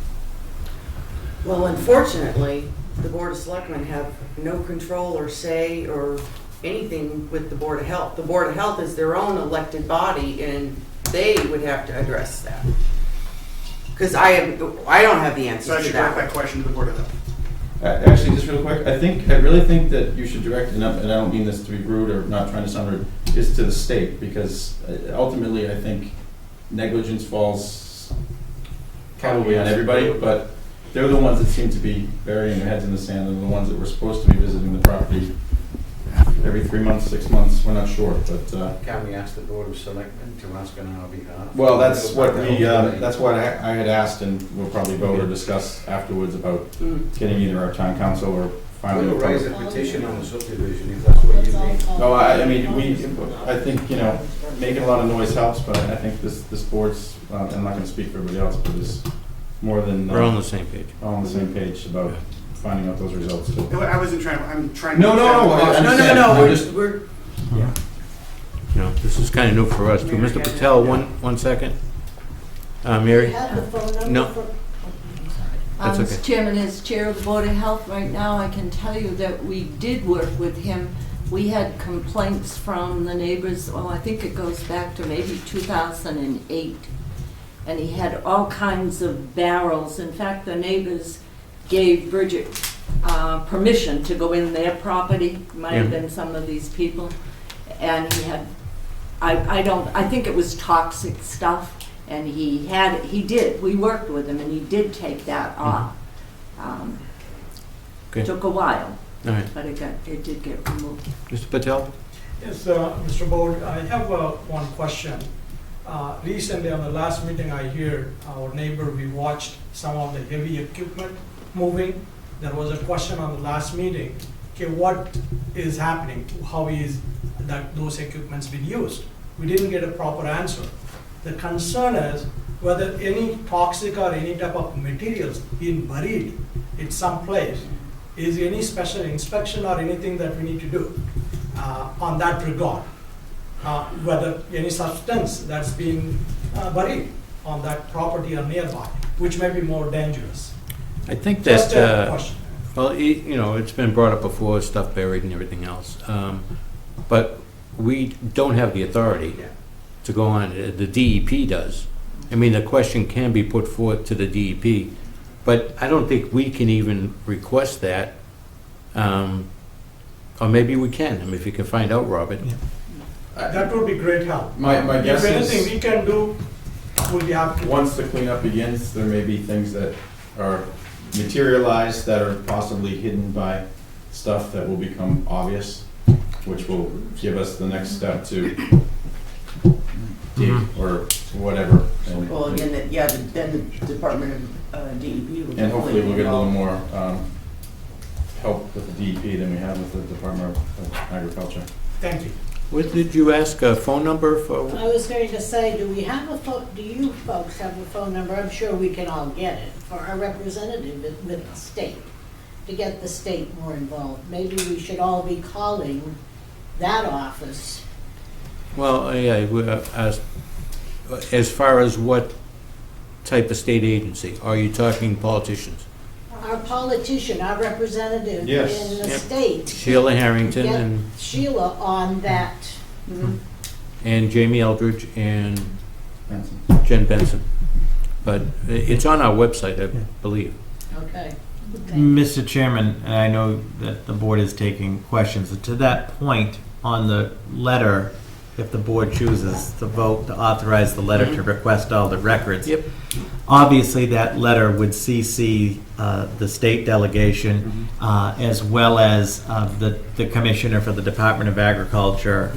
Well, unfortunately, the Board of Selectmen have no control or say or anything with the Board of Health. The Board of Health is their own elected body, and they would have to address that. Because I don't have the So answer I to should direct that. that question to the Board of Health. Actually, just real quick, I really think that you should direct, and I don't mean this to be rude or not trying to sound rude, is to the state, because ultimately, I think negligence falls probably on everybody, but they're the ones that seem to be burying their heads in the sand, and the ones that were supposed to be visiting the property every 3 months, 6 months, we're not sure, but. Can we ask the Board of Selectmen to ask on our behalf? Well, that's what I had asked, and we'll probably vote or discuss afterwards about getting either our town council or filing. We'll raise a petition on the subdivision if that's what you mean. No, I think, making a lot of noise helps, but I think this board's, I'm not gonna speak for everybody else, but is more than. We're on the same page. All on the same page about finding out those results too. I wasn't trying, I'm trying to. No, I understand. No, we're This is kind of new for us too. Mr. Patel, one second. Mary? Have the phone number No. for? That's okay. Mr. Chairman, as Chair of the Board of Health right now, I can tell you that we did work with him. We had complaints from the neighbors, I think it goes back to maybe 2008. And he had all kinds of barrels. In fact, the neighbors gave Bridget permission to go in their property, might have been some of these people. And he had, I think it was toxic stuff. And we worked with him and he did take that off. Okay. Took a while, All right. but it did get removed. Mr. Patel? Yes, Mr. Board, I have one question. Recently, on the last meeting I heard, our neighbor, we watched some of the heavy equipment moving. There was a question on the last meeting, okay, what is happening? How is those equipments being used? We didn't get a proper answer. The concern is whether any toxic or any type of materials being buried in some place. Is any special inspection or anything that we need to do on that regard? Whether any substance that's being buried on that property or nearby, which may be more dangerous. I think Just a that, question. well, it's been brought up before, stuff buried and everything else. But we don't have the authority to go on. The DEP does. I mean, the question can be put forth to the DEP, but I don't think we can even request that. Or maybe we can. I mean, if you can find out, Robert. That would be great help. My guess If anything is, we can do, we'll be happy to. once the cleanup begins, there may be things that are materialized that are possibly hidden by stuff that will become obvious, which will give us the next step to dig or whatever. And- Well, again, then the Department of DEP will. And hopefully we'll get a little more help with the DEP than we have with the Department of Agriculture. Thank you. What did you ask, a phone number for? I was going to say, do you folks have a phone number? I'm sure we can all get it for our representative with the state, to get the state more involved. Maybe we should all be calling that office. Well, yeah, as far as what type of state agency? Are you talking politicians? Our politician, our representative Yes. in the Yep. state. Sheila Harrington Get and Sheila on that. Jamie Eldridge and Benson. Jen Benson. But it's on our website, I believe. Okay. Mr. Chairman, and I know that the board is taking questions. To that point, on the letter, if the board chooses to vote to authorize the letter to request all the records. Yep. Obviously, that letter would CC the state delegation as well as the commissioner for the Department of Agriculture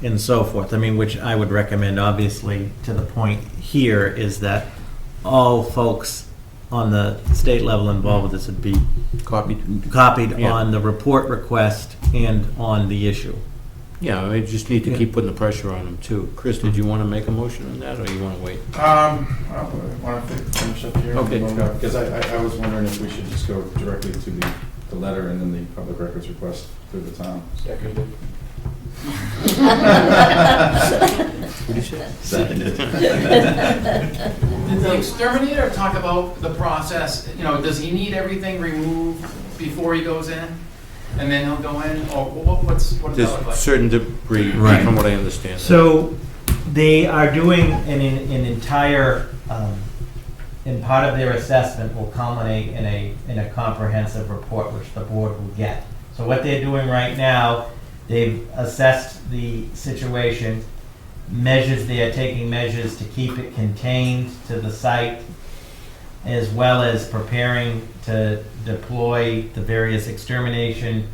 and so forth. I mean, which I would recommend, obviously, to the point here is that all folks on the state level involved with this would be copied Yeah. on the report request and on the issue. Yeah, I just need to keep putting the pressure on them too. Chris, did you want to make a motion on that, or you want to wait? I want to finish up here. Okay. Because I was wondering if we should just go directly to the letter and then the public records request through the town. Seconded. What did you say? Seconded. Did the exterminator talk about the process? You know, does he need everything removed before he goes in? And then he'll go in, or what does that There's look like? certain debris, Right. from what I understand. So they are doing an entire, and part of their assessment will culminate in a comprehensive report which the board will get. So what they're doing right now, they've assessed the situation, they are taking measures to keep it contained to the site, as well as preparing to deploy the various extermination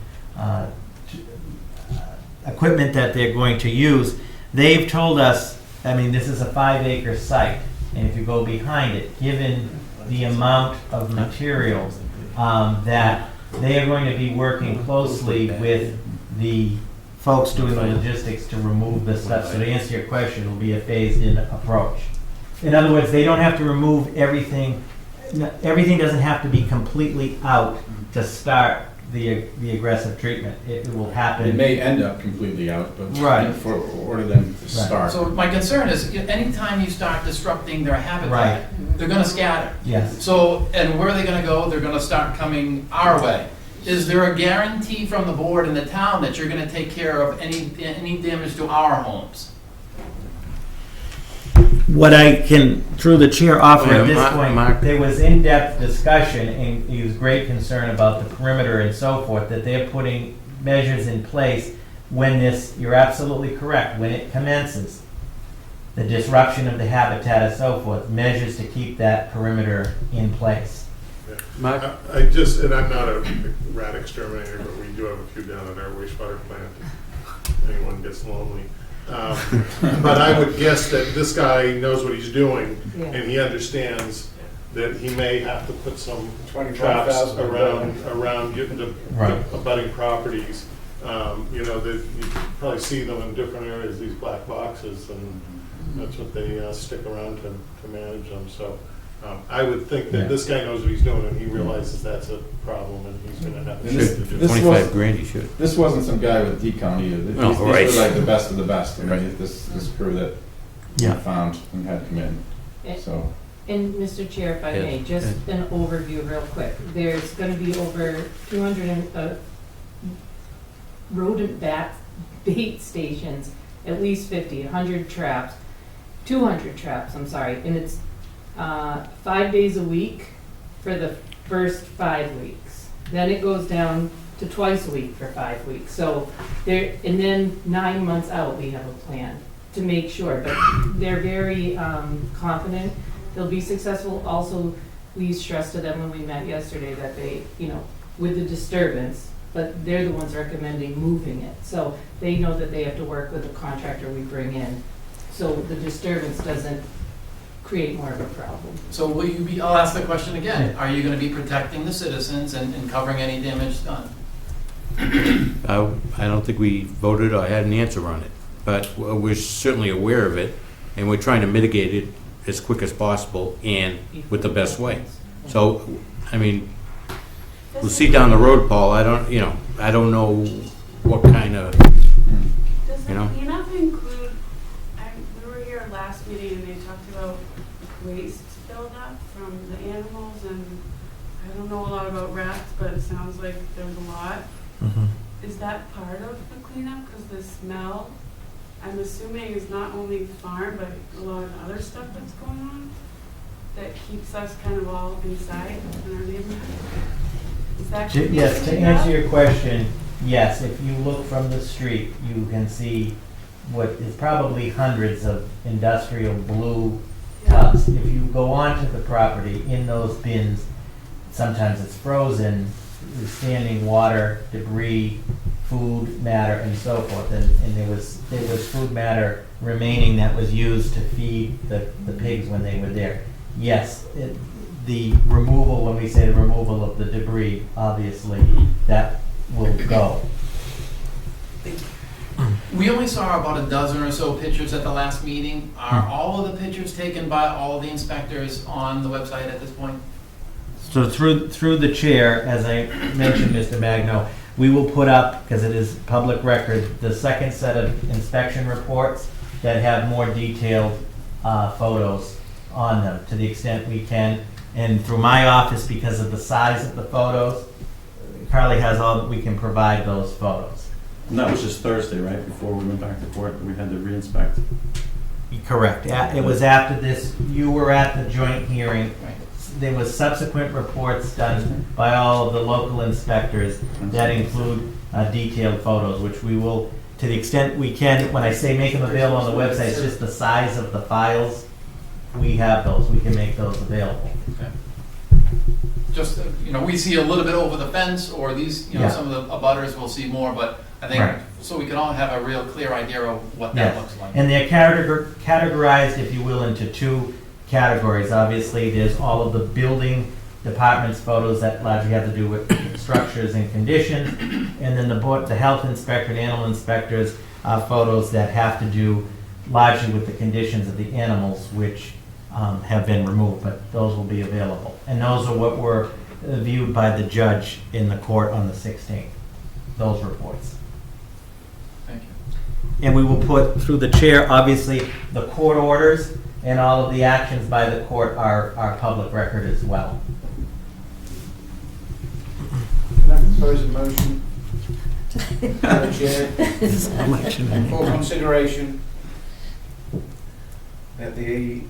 equipment that they're going to use. They've told us, I mean, this is a 5-acre site, and if you go behind it, given the amount of material, that they are going to be working closely with the folks doing the logistics to remove the stuff. So to answer your question, it'll be a phased-in approach. In other words, they don't have to remove everything. Everything doesn't have to be completely out to start the aggressive treatment. It will happen. It may end up completely out, but Right. for order them to start. So my concern is, anytime you start disrupting their habitat, Right. they're gonna scatter. Yes. So, and where are they gonna go? They're gonna start coming our way. Is there a guarantee from the board and the town that you're gonna take care of any damage to our homes? What I can, through the chair, offer at this Mark. point, there was in-depth discussion, and there was great concern about the perimeter and so forth, that they're putting measures in place when this, you're absolutely correct, when it commences, the disruption of the habitat and so forth, measures to keep that perimeter in place. Mark? And I'm not a rat exterminator, but we do have a few down at our wastewater plant, if anyone gets lonely. But I would guess that this guy knows what he's doing, and he understands that he may have to put some traps around getting to abutting properties. You know, that you probably see them in different areas, these black boxes, and that's what they stick around to manage them. So I would think that this guy knows what he's doing, and he realizes that's a problem, and he's going to have to do it. 25 grand, you should. This wasn't some guy with decon either. These were like the best of the best. I mean, this crew that we found and had come in. So. And Mr. Chair, if I may, just an overview real quick. There's going to be over 200 rodent bait stations, at least 50, 100 traps, 200 traps, I'm sorry, and it's 5 days a week for the first 5 weeks. Then it goes down to twice a week for 5 weeks. So there, and then 9 months out, we have a plan to make sure. But they're very confident they'll be successful. Also, we stressed to them when we met yesterday that they, with the disturbance, but they're the ones recommending moving it. So they know that they have to work with the contractor we bring in, so the disturbance doesn't create more of a problem. So will you be, I'll ask the question again, are you gonna be protecting the citizens and covering any damage done? I don't think we voted or had an answer on it, but we're certainly aware of it, and we're trying to mitigate it as quick as possible and with the best way. So, I mean, we'll see down the road, Paul. I don't know what kind of, Does the cleanup include, we were here last meeting and they talked about waste buildup from the animals, and I don't know a lot about rats, but it sounds like there's a lot. Is that part of the cleanup? Because the smell, I'm assuming, is not only farm, but a lot of other stuff that's going on that keeps us kind of all inside in our neighborhood. Is that Yes, to answer your question, yes, if you look from the street, you can see what is probably hundreds of industrial blue tubs. If you go onto the property, in those bins, sometimes it's frozen, there's standing water, debris, food matter, and so forth. And there was food matter remaining that was used to feed the pigs when they were there. Yes, the removal, when we say the removal of the debris, obviously, that will go. We only saw about a dozen or so pictures at the last meeting. Are all of the pictures taken by all the inspectors on the website at this point? So through the chair, as I mentioned, Mr. Magno, we will put up, because it is public record, the second set of inspection reports that have more detailed photos on them to the extent we can. And through my office, because of the size of the photos, Carly has all, we can provide those photos. And that was just Thursday, right, before we went back to court, that we had to re-inspect? Correct. It was after this, you were at the joint hearing. There was subsequent reports done by all of the local inspectors that include detailed photos, which we will, to the extent we can, when I say make them available on the website, it's just the size of the files. We have those, we can make those available. Okay. Just, we see a little bit over the fence, or these, some of the abutters will see more, but I think, so we can all have a real clear idea of what that looks like. And they're categorized, if you will, into two categories. Obviously, there's all of the building department's photos that largely have to do with structures and conditions, and then the health inspector and animal inspectors photos that have to do largely with the conditions of the animals, which have been removed, but those will be available. And those are what were viewed by the judge in the court on the 16th, those reports. Thank you. And we will put through the chair, obviously, the court orders and all of the actions by the court are public record as well. Can I propose a motion? Chair, for consideration that the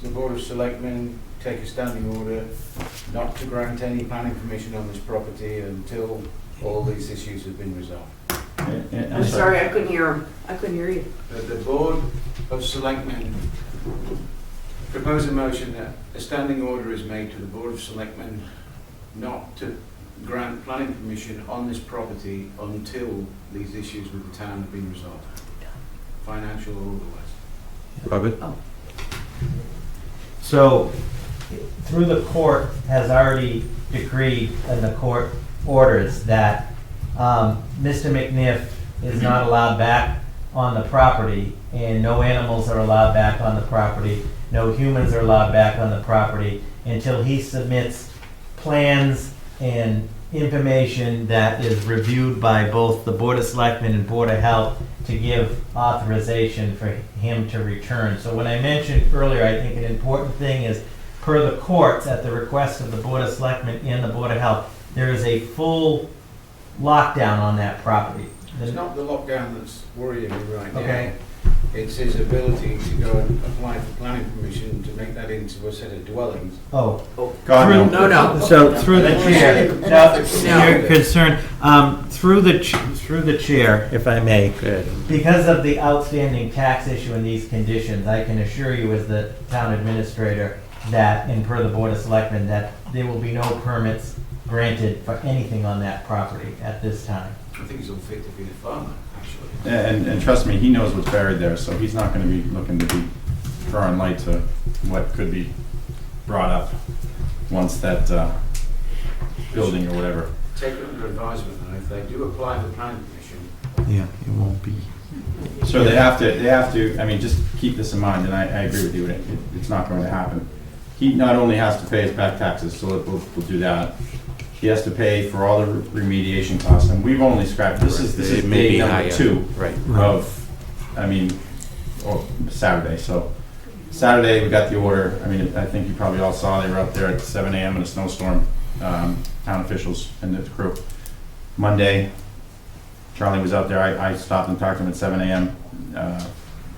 the Board of Selectmen take a standing order not to grant any planning permission on this property until all these issues have been resolved. I'm sorry, I couldn't hear him. I couldn't hear you. That the Board of Selectmen propose a motion that a standing order is made to the Board of Selectmen not to grant planning permission on this property until these issues with the town have been resolved, financial or otherwise. Robert? Oh. So, through the court has already decreed in the court orders that Mr. McNiff is not allowed back on the property, and no animals are allowed back on the property, no humans are allowed back on the property until he submits plans and information that is reviewed by both the Board of Selectmen and Board of Health to give authorization for him to return. So when I mentioned earlier, I think an important thing is, per the courts, at the request of the Board of Selectmen and the Board of Health, there is a full lockdown on that property. It's not the lockdown that's worrying me right now. Okay. It's his ability to go and apply for planning permission to make that into a set of dwellings. Oh. God, no. So through the chair, your concern, through the chair, if I may, because of the outstanding tax issue in these conditions, I can assure you as the town administrator that, and per the Board of Selectmen, that there will be no permits granted for anything on that property at this time. I think he's unfit to be a farmer, actually. And trust me, he knows what's buried there, so he's not gonna be looking to be drawing light to what could be brought up once that building or whatever. Take it under advisement, and if they do apply for planning permission, Yeah, it won't be. So they have to, I mean, just keep this in mind, and I agree with you, it's not going to happen. He not only has to pay his back taxes, so we'll do that. He has to pay for all the remediation costs, and we've only scrapped, this is It may day be number higher. 2 Right. of, I mean, or Saturday, so. Saturday, we got the order, I mean, I think you probably all saw, they were out there at 7 AM in a snowstorm, town officials and the crew. Monday, Charlie was out there, I stopped and talked to him at 7 AM.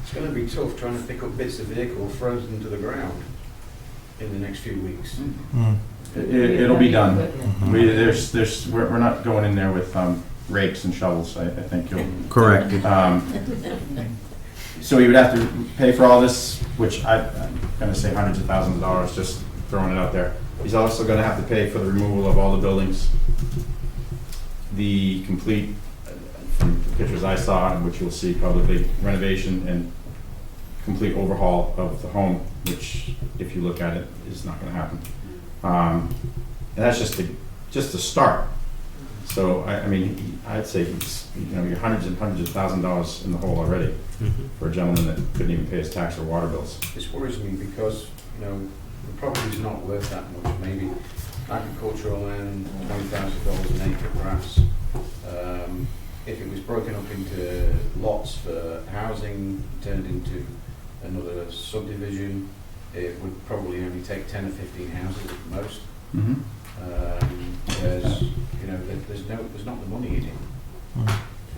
it's going to be tough trying to pick up bits of vehicle frozen to the ground in the next few weeks. It'll be done. We're not going in there with rakes and shovels, I think you'll. Correct. So he would have to pay for all this, which I'm gonna say hundreds of thousands of dollars, just throwing it out there. He's also gonna have to pay for the removal of all the buildings, the complete, from the pictures I saw, which you'll see publicly, renovation and complete overhaul of the home, which, if you look at it, is not gonna happen. And that's just a start. So, I mean, I'd say he's, you're hundreds and hundreds of $1,000s in the hole already for a gentleman that couldn't even pay his tax or water bills. This worries me because, the property's not worth that much. Maybe agricultural land, $20,000 an acre grass. If it was broken up into lots for housing, turned into another subdivision, it would probably only take 10 or 15 houses at most. There's not the money in it.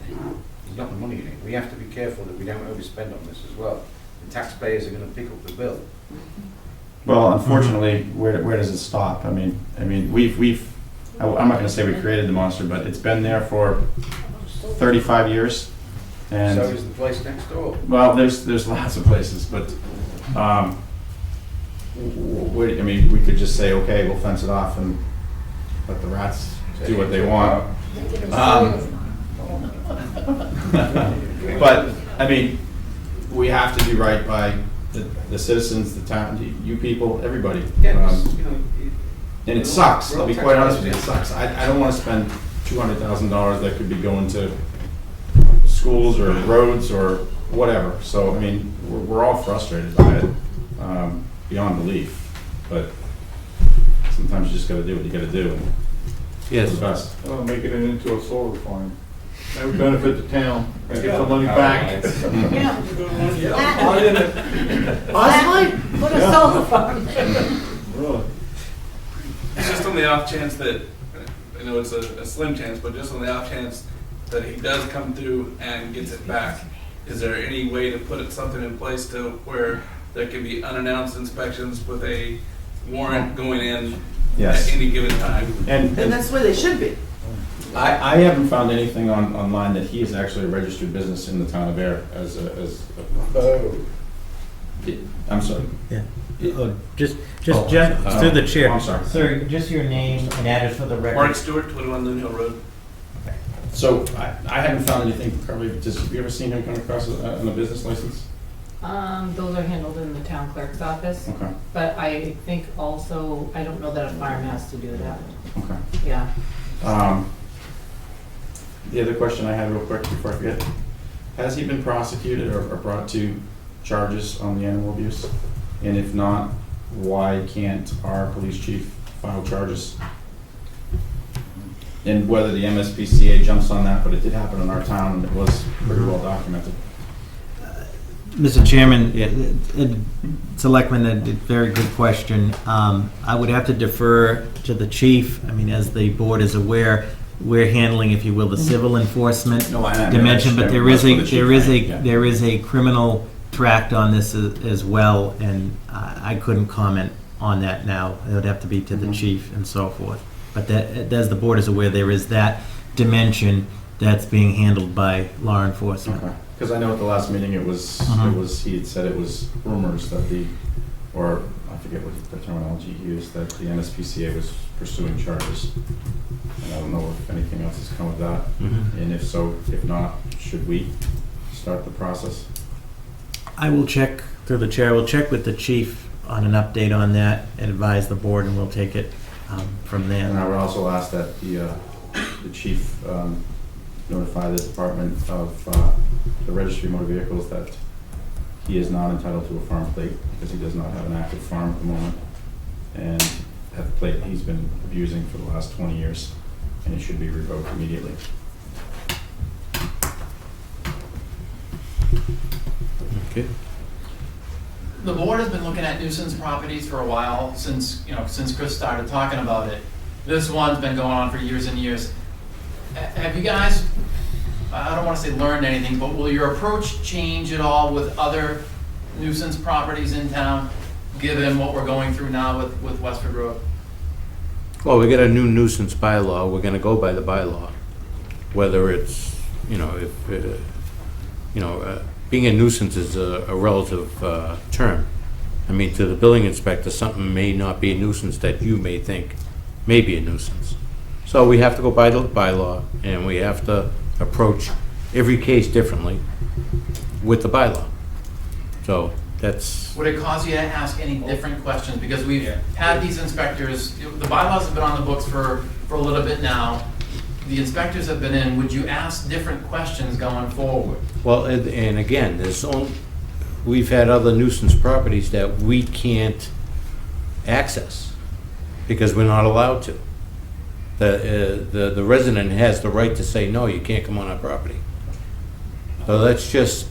There's not the money in it. We have to be careful that we don't overspend on this as well. The taxpayers are going to pick up the bill. Well, unfortunately, where does it stop? I mean, I'm not gonna say we created the monster, but it's been there for 35 years. And So is the place next door. well, there's lots of places, but, we could just say, okay, we'll fence it off and let the rats do what they want. But, we have to do right by the citizens, the town, you people, everybody. And it sucks, I'll be quite honest with you, it sucks. I don't wanna spend $200,000 that could be going to schools or roads or whatever. So, we're all frustrated by it, beyond belief. But sometimes you just gotta do what you gotta do. And Yes. do the best. Well, make it into a solar farm. That would benefit the town, get the money back. Possibly, put a solar farm. Really? It's just on the off chance that, I know it's a slim chance, but just on the off chance that he does come through and gets it back, is there any way to put something in place to where there can be unannounced inspections with a warrant going in Yes. at any given time? And that's where they should be. I haven't found anything online that he is actually a registered business in the town of Ayer I'm sorry. Just Jeff, through the chair. I'm sorry. Sir, just your name and address for the record. Mark Stewart, 21 Loon Hill Road. So I haven't found anything, probably, have you ever seen him come across on a business license? Those are handled in the town clerk's office, Okay, but I think also, I don't know that a farm has to do that. okay. Yeah. The other question I had real quick before I forget, has he been prosecuted or brought to charges on the animal abuse? And if not, why can't our police chief file charges? And whether the MSPCA jumps on that, but it did happen in our town and it was pretty well documented. Mr. Chairman, Selectman, a very good question. I would have to defer to the chief. As the board is aware, we're handling, if you will, the civil enforcement dimension, but there is a criminal tract on this as well, and I couldn't comment on that now. It would have to be to the chief and so forth. But that, as the board is aware, there is that dimension that's being handled by law enforcement. Okay, because I know at the last meeting it was, he had said it was rumors that the or I forget what the terminology he used, that the NSPCA was pursuing charges. And I don't know if anything else has come of that. And if so, if not, should we start the process? I will check, through the chair, we'll check with the chief on an update on that and advise the board, and we'll take it from there. And I would also ask that the chief notify the Department of the Registry of Motor Vehicles that he is not entitled to a farm plate because he does not have an active farm at the moment. And that plate he's been abusing for the last 20 years, and it should be revoked immediately. Okay. The board has been looking at nuisance properties for a while, since Chris started talking about it. This one's been going on for years and years. Have you guys, I don't want to say learned anything, but will your approach change at all with other nuisance properties in town, given what we're going through now with Westford Road? Well, we got a new nuisance bylaw. We're gonna go by the bylaw. Whether it's, being a nuisance is a relative term. I mean, to the building inspector, something may not be a nuisance that you may think may be a nuisance. So we have to go by the bylaw, and we have to approach every case differently with the bylaw. So that's... Would it cause you to ask any different questions? Because we've had these inspectors, the bylaws have been on the books for a little bit now. The inspectors have been in. Would you ask different questions going forward? Well, and again, we've had other nuisance properties that we can't access because we're not allowed to. The resident has the right to say, no, you can't come on our property. So that's just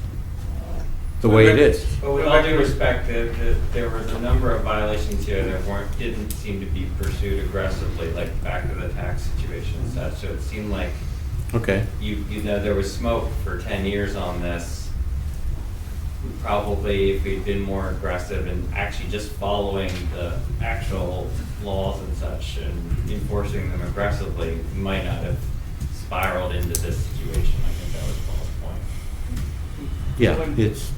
the way it is. But with all due respect, there was a number of violations here that didn't seem to be pursued aggressively, like back to the tax situation and such. So it seemed like there was smoke for 10 years on this. Probably if we'd been more aggressive and actually just following the actual laws and such and enforcing them aggressively, we might not have spiraled into this situation. I think that was Paul's point. Yeah, it's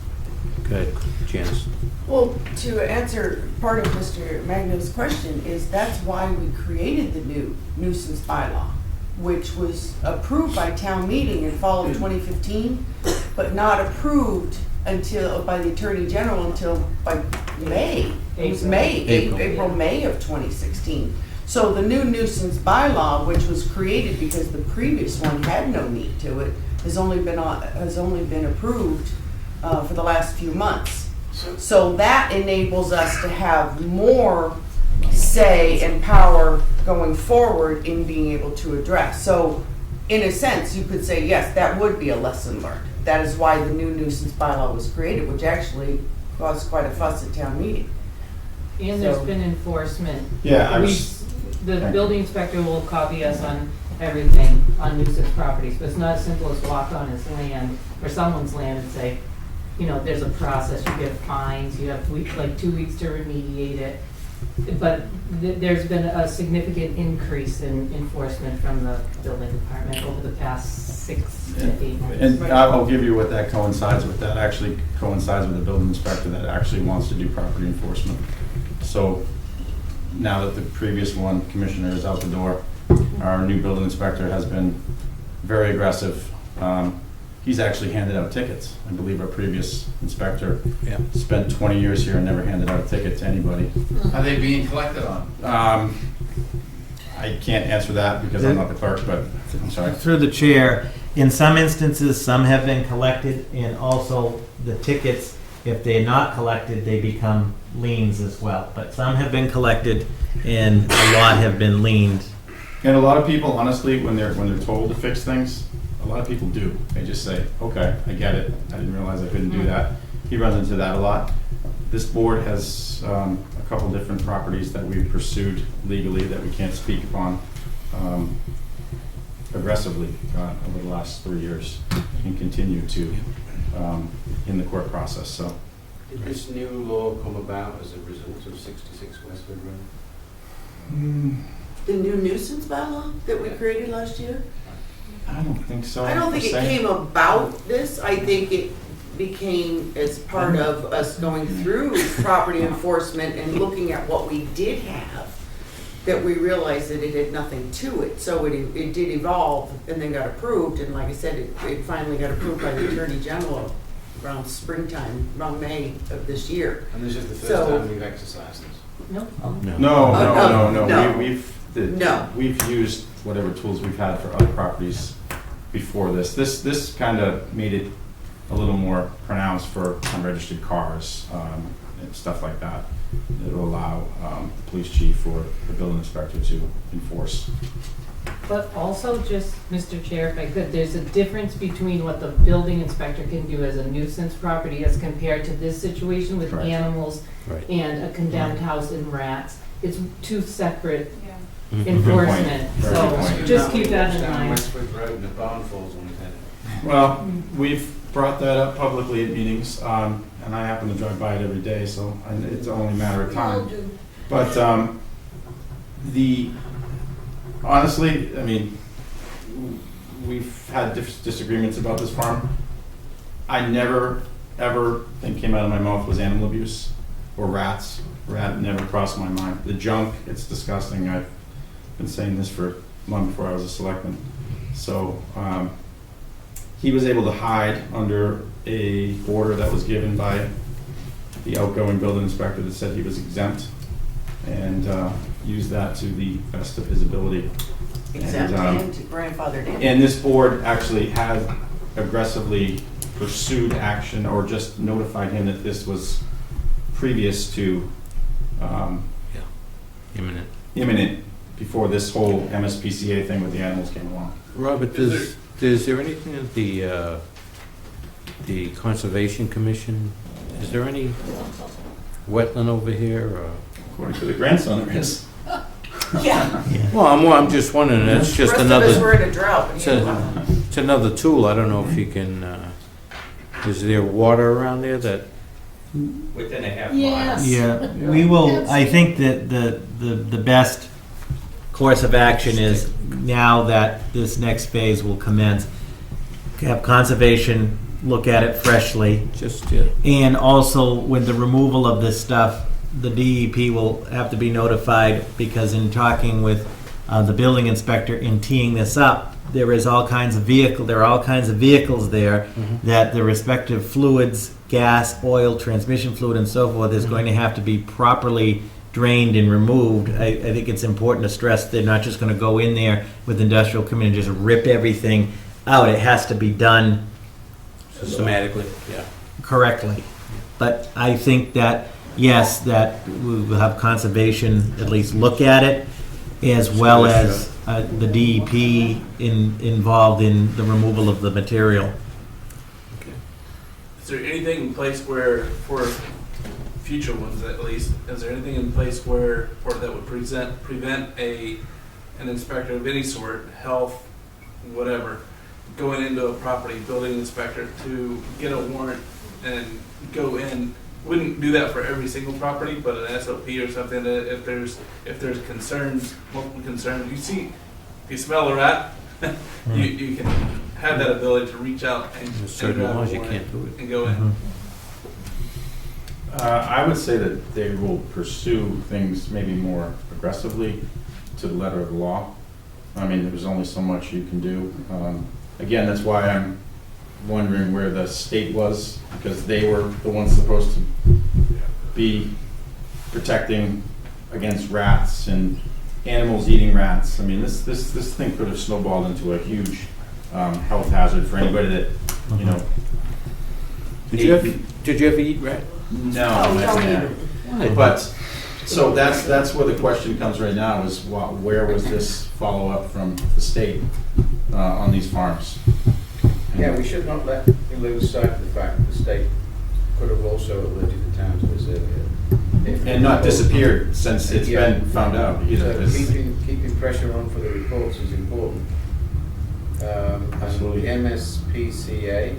good, Janice. Well, to answer part of Mr. Magnum's question is that's why we created the new nuisance bylaw, which was approved by town meeting in fall of 2015, but not approved by the Attorney General until by May. It was April, May of 2016. So the new nuisance bylaw, which was created because the previous one had no meat to it, has only been approved for the last few months. So that enables us to have more say and power going forward in being able to address. So in a sense, you could say, yes, that would be a lesson learned. That is why the new nuisance bylaw was created, which actually caused quite a fuss at town meeting. And there's been enforcement. Yeah, the building inspector will copy us on everything on nuisance properties, but it's not as simple as walk on his land or someone's land and say, there's a process, you get fines, you have 2 weeks to remediate it. But there's been a significant increase in enforcement from the building department over the past 6 to 8 months. And I'll give you what that coincides with. That actually coincides with the building inspector that actually wants to do property enforcement. So now that the previous commissioner is out the door, our new building inspector has been very aggressive. He's actually handed out tickets. I believe our previous inspector spent 20 years here and never handed out a ticket to anybody. Are they being collected on? I can't answer that because I'm not the clerk, but I'm sorry. Through the chair, in some instances, some have been collected, and also the tickets, if they're not collected, they become liens as well. But some have been collected, and a lot have been liened. And a lot of people, honestly, when they're told to fix things, a lot of people do. They just say, okay, I get it. I didn't realize I couldn't do that. He runs into that a lot. This board has a couple different properties that we've pursued legally that we can't speak upon aggressively over the last 3 years and continue to in the court process. So, did this new law come about as a result of 66 Westford Road? The new nuisance bylaw that we created last year? I don't think so. I don't think it came about this. I think became as part of us going through property enforcement and looking at what we did have, that we realized that it had nothing to it. So it did evolve and then got approved, and like I said, it finally got approved by the Attorney General around springtime, around May of this year. And this is the first So- time we've exercised this. No. No. No. We've used whatever tools we've had for other properties before this. This kind of made it a little more pronounced for unregistered cars, and stuff like that. It'll allow the police chief or the building inspector to enforce. But also just, Mr. Chair, if I could, there's a difference between what the building inspector can do as a nuisance property as compared to this situation with Right. animals Right. and a condemned house and rats. It's two separate Yeah. enforcement, Very so good point. just keep that in Down mind. Westwood Road and the barn falls on his head. Well, we've brought that up publicly at meetings, and I happen to drive by it every day, so it's only a matter of time. But honestly, I mean, we've had disagreements about this farm. I never, ever think came out of my mouth was animal abuse or rats. Rat never crossed my mind. The junk, it's disgusting. I've been saying this for long before I was a selectman. So he was able to hide under a order that was given by the outgoing building inspector that said he was exempt, and use that to the best of his ability. Exempt and grandfathered in. And this board actually has aggressively pursued action or just notified him that this was previous to imminent before this whole MSPCA thing with the animals came along. Robert, is there anything that the Conservation Commission, is there any wetland over here? Or? According to the grandson, there is. Yeah. Well, I'm just wondering, that's just The rest another. of us were in a drought. It's another tool. I don't know if you can, is there water around there that? Within a half mile. Yes. Yeah, we will, I think that the best course of action is, now that this next phase will commence, have conservation look at it freshly. Just, yeah. And also, with the removal of this stuff, the DEP will have to be notified, because in talking with the building inspector in teeing this up, there are all kinds of vehicles there that the respective fluids, gas, oil, transmission fluid, and so forth, is going to have to be properly drained and removed. I think it's important to stress they're not just going to go in there with industrial equipment and just rip everything out. It has to be done Systematically, yeah. correctly. But I think that, yes, that we will have conservation at least look at it, as well as the DEP involved in the removal of the material. Is there anything in place where, for future ones at least, is there anything in place where, or that would prevent an inspector of any sort, health, whatever, going into a property, building inspector, to get a warrant and go in? Wouldn't do that for every single property, but an SOP or something, that if there's concerns, multiple concerns, if you smell a rat, you can have that ability to reach out and There's certain grab a laws you warrant can't do it. and go in. I would say that they will pursue things maybe more aggressively to the letter of the law. I mean, there's only so much you can do. Again, that's why I'm wondering where the state was, because they were the ones supposed to be protecting against rats and animals eating rats. I mean, this thing could have snowballed into a huge health hazard for anybody that, you know. Did you ever eat rat? No. Oh, don't eat it. Why? But, so that's where the question comes right now, is where was this follow-up from the state on these farms? Yeah, we should not lose sight of the fact that the state could have also alerted the town to this earlier. And not disappeared since it's been found out either. So keeping pressure on for the reports is important. Absolutely. And the MSPCA,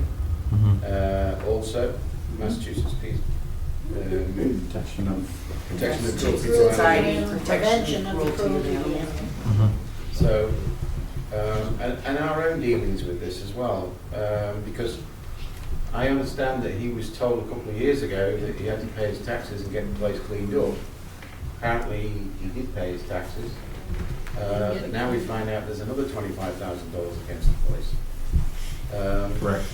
also, Massachusetts Protection of Cruelty to Society, Animals. protection of cruelty to animals. So, and our own dealings with this as well, because I understand that he was told a couple of years ago that he had to pay his taxes and get the place cleaned up. Apparently, he did pay his taxes. But now we find out there's another $25,000 against the place. Correct.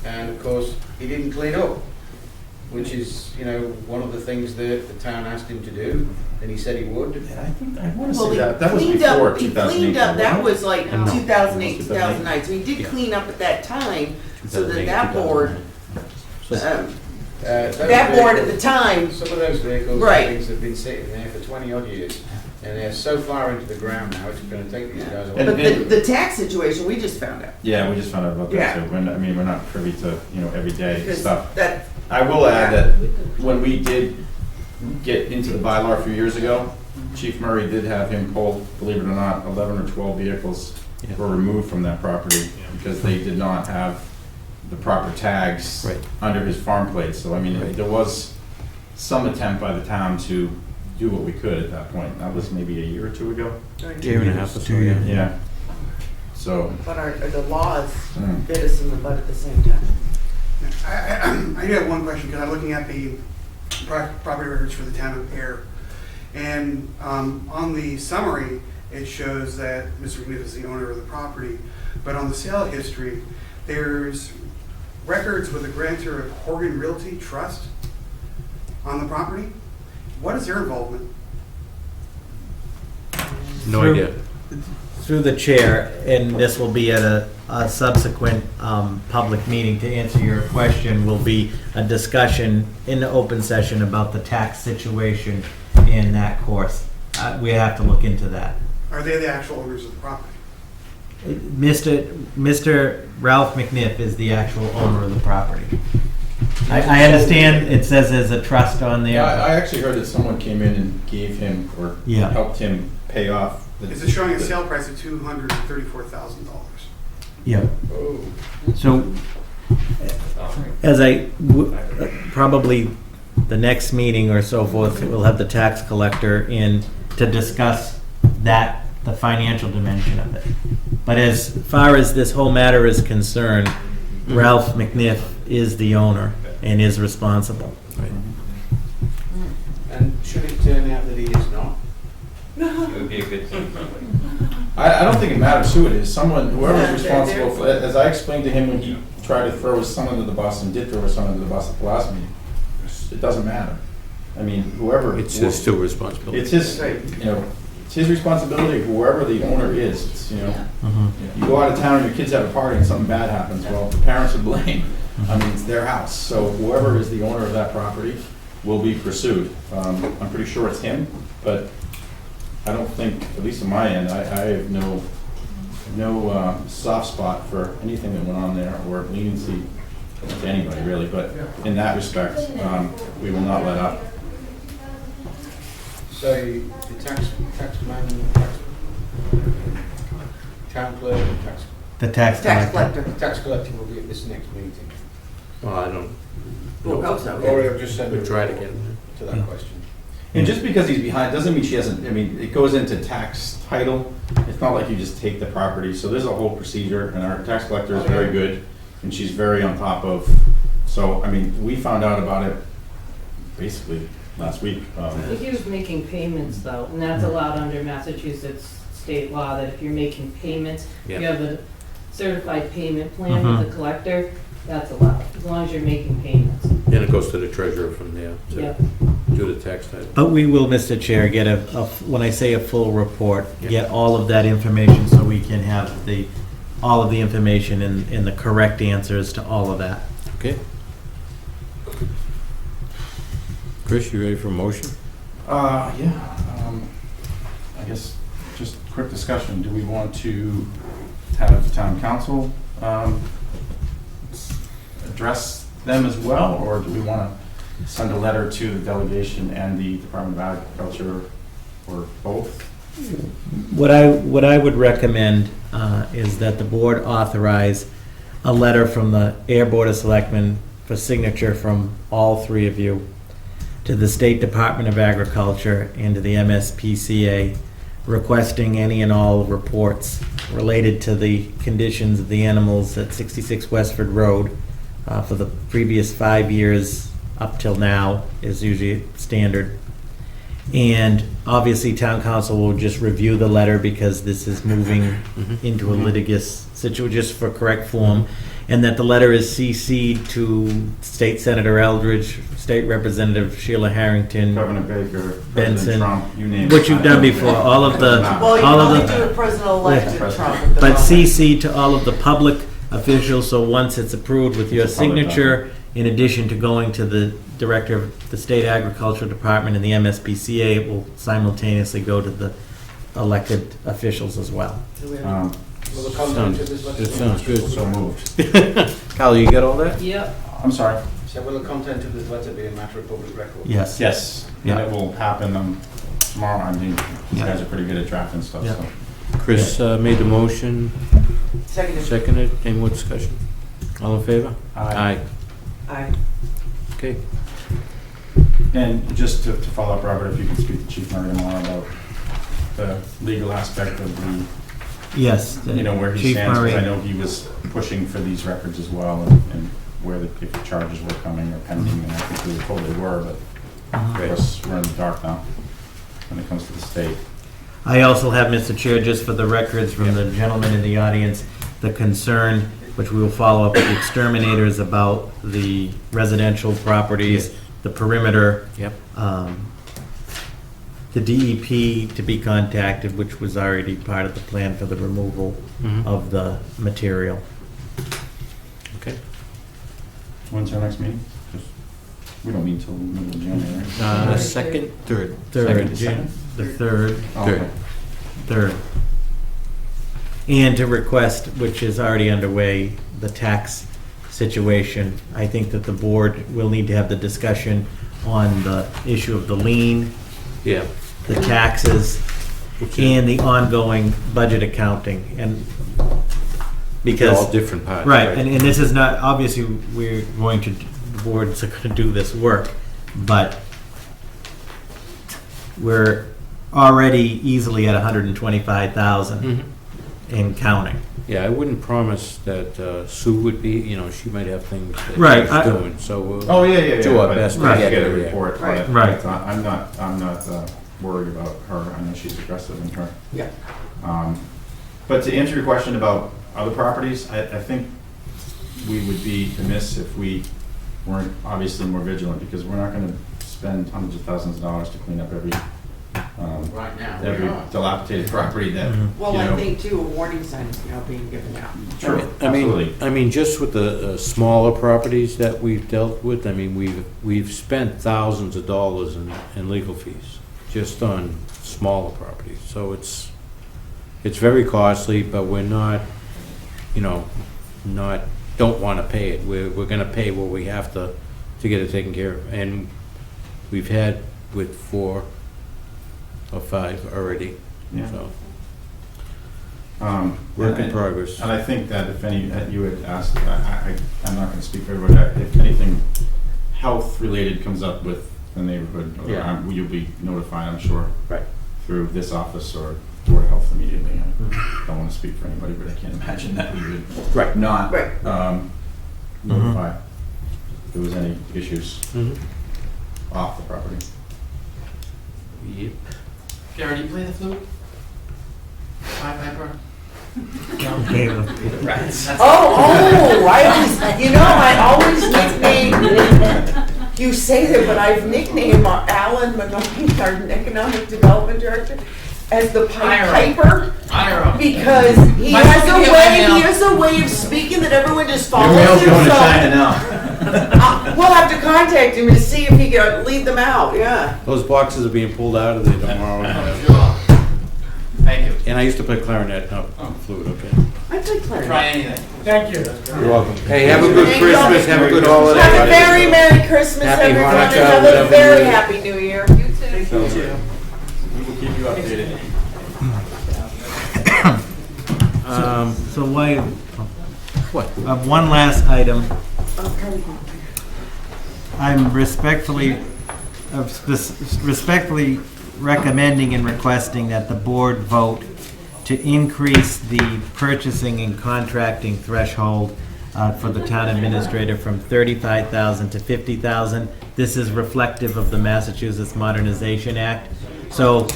And of course, he didn't clean up, which is, you know, one of the things that the town asked him to do, and he said he would. Yeah, I think, I want to Well, say he that was cleaned up- before He 2008. cleaned up, that was like No. 2008, Must have been 2009, so he did Yeah. clean up at that time, so that 2008, that board, 2009. that board at the time, Some of those vehicles, Right. things have been sitting there for 20 odd years, and they're so far into the ground now, it's going to take these guys a And- while. but the tax situation, we just found out. Yeah, we just found out about Yeah. that too. I mean, we're not privy to, you know, everyday Because stuff. that, I will add that when we did get into the bylaw a few years ago, Chief Murray did have him pull, believe it or not, 11 or 12 vehicles Yeah. were removed from that property because they did not have the proper tags Right. under his farm plate. So, I mean, Right. there was some attempt by the town to do what we could at that point. That was maybe a year or two ago. Year and a half or so, yeah. Yeah. So, but the laws Mm. bit us in the butt at the same time. I do have one question, because I'm looking at the property records for the town of Ayer. And on the summary, it shows that Mr. McNiff is the owner of the property. But on the sale history, there's records with a grantor of Horgan Realty Trust on the property. What is their involvement? No Through- idea. Through the chair, and this will be at a subsequent public meeting, to answer your question, will be a discussion in the open session about the tax situation in that course. We have to look into that. Are they the actual owners of the property? Mr. Ralph McNiff is the actual owner of the property. I understand it says there's a trust on there. yeah, I actually heard that someone came in and gave him, or Yeah. helped him pay off. It's showing a sale price of $234,000. Yeah. Oh. So, probably the next meeting or so forth, we'll have the tax collector in to discuss that, the financial dimension of it. But as far as this whole matter is concerned, Ralph McNiff is the owner and is responsible. And should it turn out that he is not? It would be a good thing, probably. I don't think it matters who it is. Someone, whoever's Yeah, responsible for, as I explained to him when he tried to throw his son under the bus and did throw his son under the bus at the last meeting, it doesn't matter. I mean, whoever. It's his still responsibility. It's his, you know, it's his responsibility, whoever the owner is. It's, you know, you go out of town and your kids have a party and something bad happens, well, the parents are blamed. I mean, it's their house. So whoever is the owner of that property will be pursued. I'm pretty sure it's him, but I don't think, at least on my end, I have no soft spot for anything that went on there or leniency to anybody really, but in that respect, we will not let up. So the taxman, town clerk, The tax Tax collector. collector. tax collector will be at this next meeting. Well, I don't. We'll hope so. Or he'll just send We'll a try it report again. to that question. And just because he's behind, doesn't mean she hasn't, I mean, it goes into tax title. It's not like you just take the property. So there's a whole procedure, and our tax collector is very good, and she's very on top of. So, I mean, we found out about it basically last week. I think he was making payments though, and that's allowed under Massachusetts state law, that if you're making payments, if you Yeah. have a certified payment plan with the collector, that's allowed, as long as you're making payments. And it goes to the treasurer from there Yep. to do the tax title. But we will, Mr. Chair, get when I say a full report, get all of that information so we can have all of the information and the correct answers to all of that. Okay. Chris, you ready for a motion? Yeah, I guess just quick discussion. Do we want to have town council address them as well, or do we want to send a letter to the delegation and the Department of Agriculture, or both? What I would recommend is that the board authorize a letter from the Ayer Board of Selectmen for signature from all three of you to the State Department of Agriculture and to the MSPCA, requesting any and all reports related to the conditions of the animals at 66 Westford Road, for the previous 5 years up till now is usually standard. And obviously, town council will just review the letter because this is moving into a litigious situation, just for correct form. And that the letter is CC'd to State Senator Eldridge, State Representative Sheila Harrington, Governor Baker, Benson, President Trump, you name it. what you've done before, all of the, Well, you all can only of do the, it President-elect Trump at the but moment. CC to all of the public officials, so once it's approved with your signature, in addition to going to the Director of the State Agricultural Department and the MSPCA, it will simultaneously go to the elected officials as well. Will the content of this It letter be sounds good. public So record? moved. Kyle, you got all that? Yep. I'm sorry. So will the content of this letter be a matter of public record? Yes. Yes, Yeah. and it will happen tomorrow. I mean, these Yeah. guys are pretty good at drafting stuff, Yeah. so. Chris made the motion, Seconded. seconded. Any more discussion? All in favor? Aye. Aye. Okay. And just to follow up, Robert, if you could speak to Chief Murray tomorrow about the legal aspect of the, Yes. where he Chief stands, Murray. because I know he was pushing for these records as well, and where if the charges were coming or pending, and I think we were told they were, but of course, we're in the dark now when it comes to the state. I also have, Mr. Chair, just for the records from the gentleman in the audience, the concern, which we will follow up with the exterminators about the residential properties, the perimeter. Yep. The DEP to be contacted, which was already part of the plan for the removal of the material. Okay. When's our next meeting? We don't meet till the middle of January. Second, third. Third, Second. the third. Oh, Third. okay. Third. And to request, which is already underway, the tax situation. I think that the board will need to have the discussion on the issue of the lien, Yeah. the taxes, and the ongoing budget accounting, and because. All different parts. Right, and this is not, obviously, we're going to, the boards are gonna do this work, but we're already easily at 125,000 and counting. Yeah, I wouldn't promise that Sue would be, she might have things that Right, she's doing, so we'll Oh, yeah. do our but best to Right. get Get a her there. report. Right. but Right. I'm not worried about her. I know she's aggressive in her. Yeah. But to answer your question about other properties, I think we would be amiss if we weren't obviously more vigilant, because we're not gonna spend hundreds of thousands of dollars to clean up every Right now, we every are. dilapidated property that, Well, you I know. think too, a warning sign is now being given out. True, absolutely. I mean, just with the smaller properties that we've dealt with, I mean, we've spent thousands of dollars in legal fees just on smaller properties. So it's very costly, but we're not, don't want to pay it. We're going to pay what we have to get it taken care of. And we've had with 4 or 5 already. Yeah. So work in and- progress. And I think that if any, you had asked, I'm not gonna speak for everybody, if anything health-related comes up with the neighborhood, Yeah. you'll be notified, I'm sure. Right. Through this office or Board of Health immediately. I don't wanna speak for anybody, but I can't imagine that we would Right. not, Right. notify if there was any issues Mhm. off the property. Yep. Gary, do you play the flute? Pied Piper? Okay, Rats. I always nickname, you say that, but I've nicknamed Alan Minogue, our Economic Development Director, as the Pied Piper, Ira. because he My has fucking a get way, my he mail. has a way of speaking that everyone just Your follows mail's him, going to so China now. we'll have to contact him to see if he can lead them out, yeah. Those boxes are being pulled out of there tomorrow. Thank you. And I used to play clarinet, not flute, okay? I play clarinet. Try anything. Thank you. You're welcome. Hey, have a good Thank you. Christmas, have a good holiday. Have a very Merry Christmas, Happy everyone, and Hanukkah, have a whatever very it is. Happy New Year. You too. We will keep you updated. so why, What? one last item. Okay. I'm respectfully recommending and requesting that the board vote to increase the purchasing and contracting threshold for the town administrator from $35,000 to $50,000. This is reflective of the Massachusetts Modernization Act. So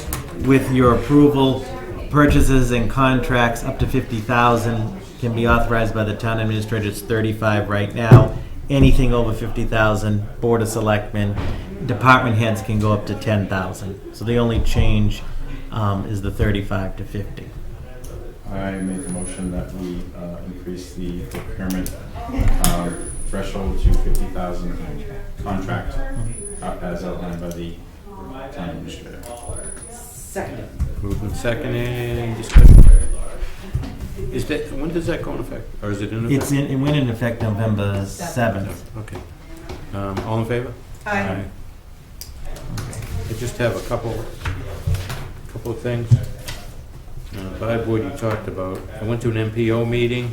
with your approval, purchases and contracts up to $50,000 can be authorized by the town administrator. It's $35,000 right now. Anything over $50,000, Board of Selectmen, department heads can go up to $10,000. So the only change is the 35 to 50. I make a motion that we increase the procurement threshold to 50,000 contract as outlined by the town administrator. Second. Moved and seconded, discussion. Is that, when does that go in effect? Or is it in effect? It went into effect November 7th. Okay. All in favor? Aye. I just have a couple of things. By board you talked about. I went to an MPO meeting.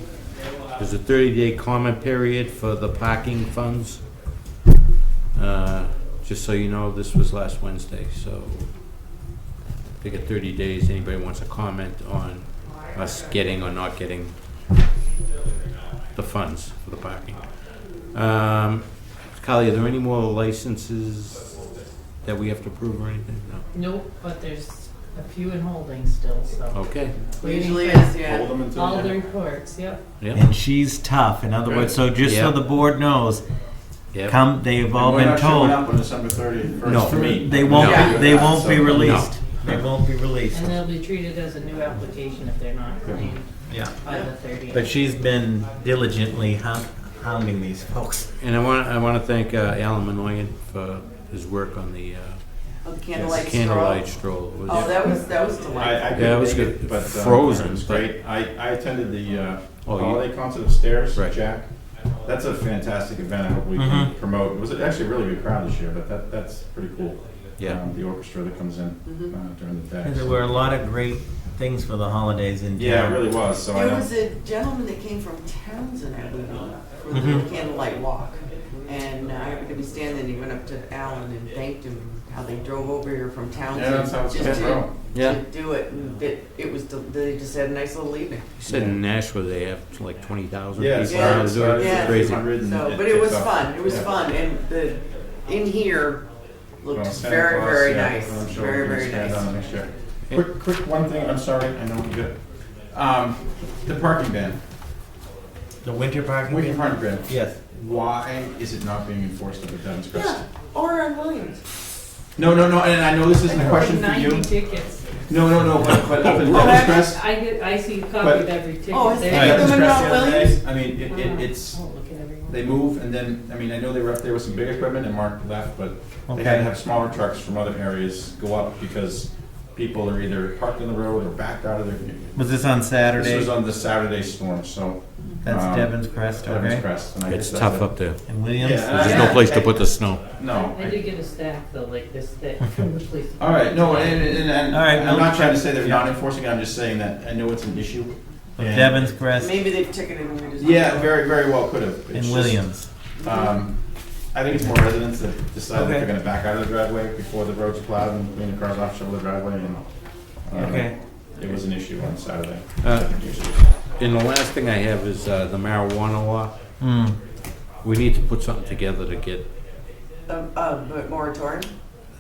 There's a 30-day comment period for the parking funds. Just so you know, this was last Wednesday, so they get 30 days. Anybody wants to comment on us getting or not getting the funds for the parking. Kali, are there any more licenses that we have to approve or anything? No. Nope, but there's a few in holding still, so. Okay. Usually is, yeah. Hold them until All the the end. reports, yep. Yep. And she's tough. In other words, so just so Yep. the board knows, Yep. they've all We're been not showing told up on December 31st No. for me. they won't No. they won't be So- released. They won't be released. And they'll be treated as a new application if they're not clean Yeah. by the 30th. But she's been diligently hounding these folks. And I want to thank Alan Manoyan for his work on the Oh, the candlelight candlelight stroll. stroll. It was- Oh, that was delightful. I Yeah, it couldn't was make good. it, but Frozen, it was but- great. I attended the Oh, you- holiday concert upstairs, Right. Jack. That's a fantastic event. I hope we can promote. It was actually a really good crowd this year, but that's pretty cool. Yeah. The orchestra that comes in during the day. And there were a lot of great things for the holidays in town. Yeah, it really was. So I There know. was a gentleman that came from Townsend, I believe, for the candlelight walk. And I happened to be standing, he went up to Alan and thanked him, how they drove over here from Townsend. Yeah, that's how it's just gonna to- grow. Yeah. To do it, and it was, they just had a nice little evening. He said in Nashville they have like 20,000 Yeah, people. it's around to do it. Yeah. It's crazy. 200 and So, it but it was takes off. fun, it was Yeah. fun, and in here looked Well, Santa very, Claus, very yeah, nice, I'm sure very, we're gonna very stand nice. on it next year. Quick one thing, I'm sorry, I know you good. The parking ban, The winter parking. winter parking ban. Yes. Why is it not being enforced at the Devon's Crest? Yeah, or on Williams. No, and I know this isn't a question for 90 you. tickets. No, but up in Oh, Devon's have Crest. I see a copy But- of every ticket. Oh, is there. it? Devon's Them Crest in the other Williams? day, I mean, it's, Oh, look at everyone. they move and then, I mean, I know they were up there with some big equipment and Mark left, but they Okay. had to have smaller trucks from other areas go up because people are either parked on the road or backed out of their. Was this on Saturday? This was on the Saturday storm, so. That's Devon's Crest, Devon's okay. Crest. And I It's guess tough that's up there. And Williams? Yeah. There's no place to put the snow. No. I did get a stack though, like this thick from the police. All right, no, and All right, I'm no, not trying to say they're yeah. not enforcing it, I'm just saying that I know it's an issue. And- Devon's Crest Maybe they've ticketed and we just. Yeah, very, very well could have. It's and just, Williams. I think it's more residents that decide that Okay. they're gonna back out of the driveway before the road's plowed and clean the cars off, shovel the driveway, and Okay. it was an issue on Saturday. And the last thing I have is the marijuana law. Hmm. We need to put something together to get But moratorium?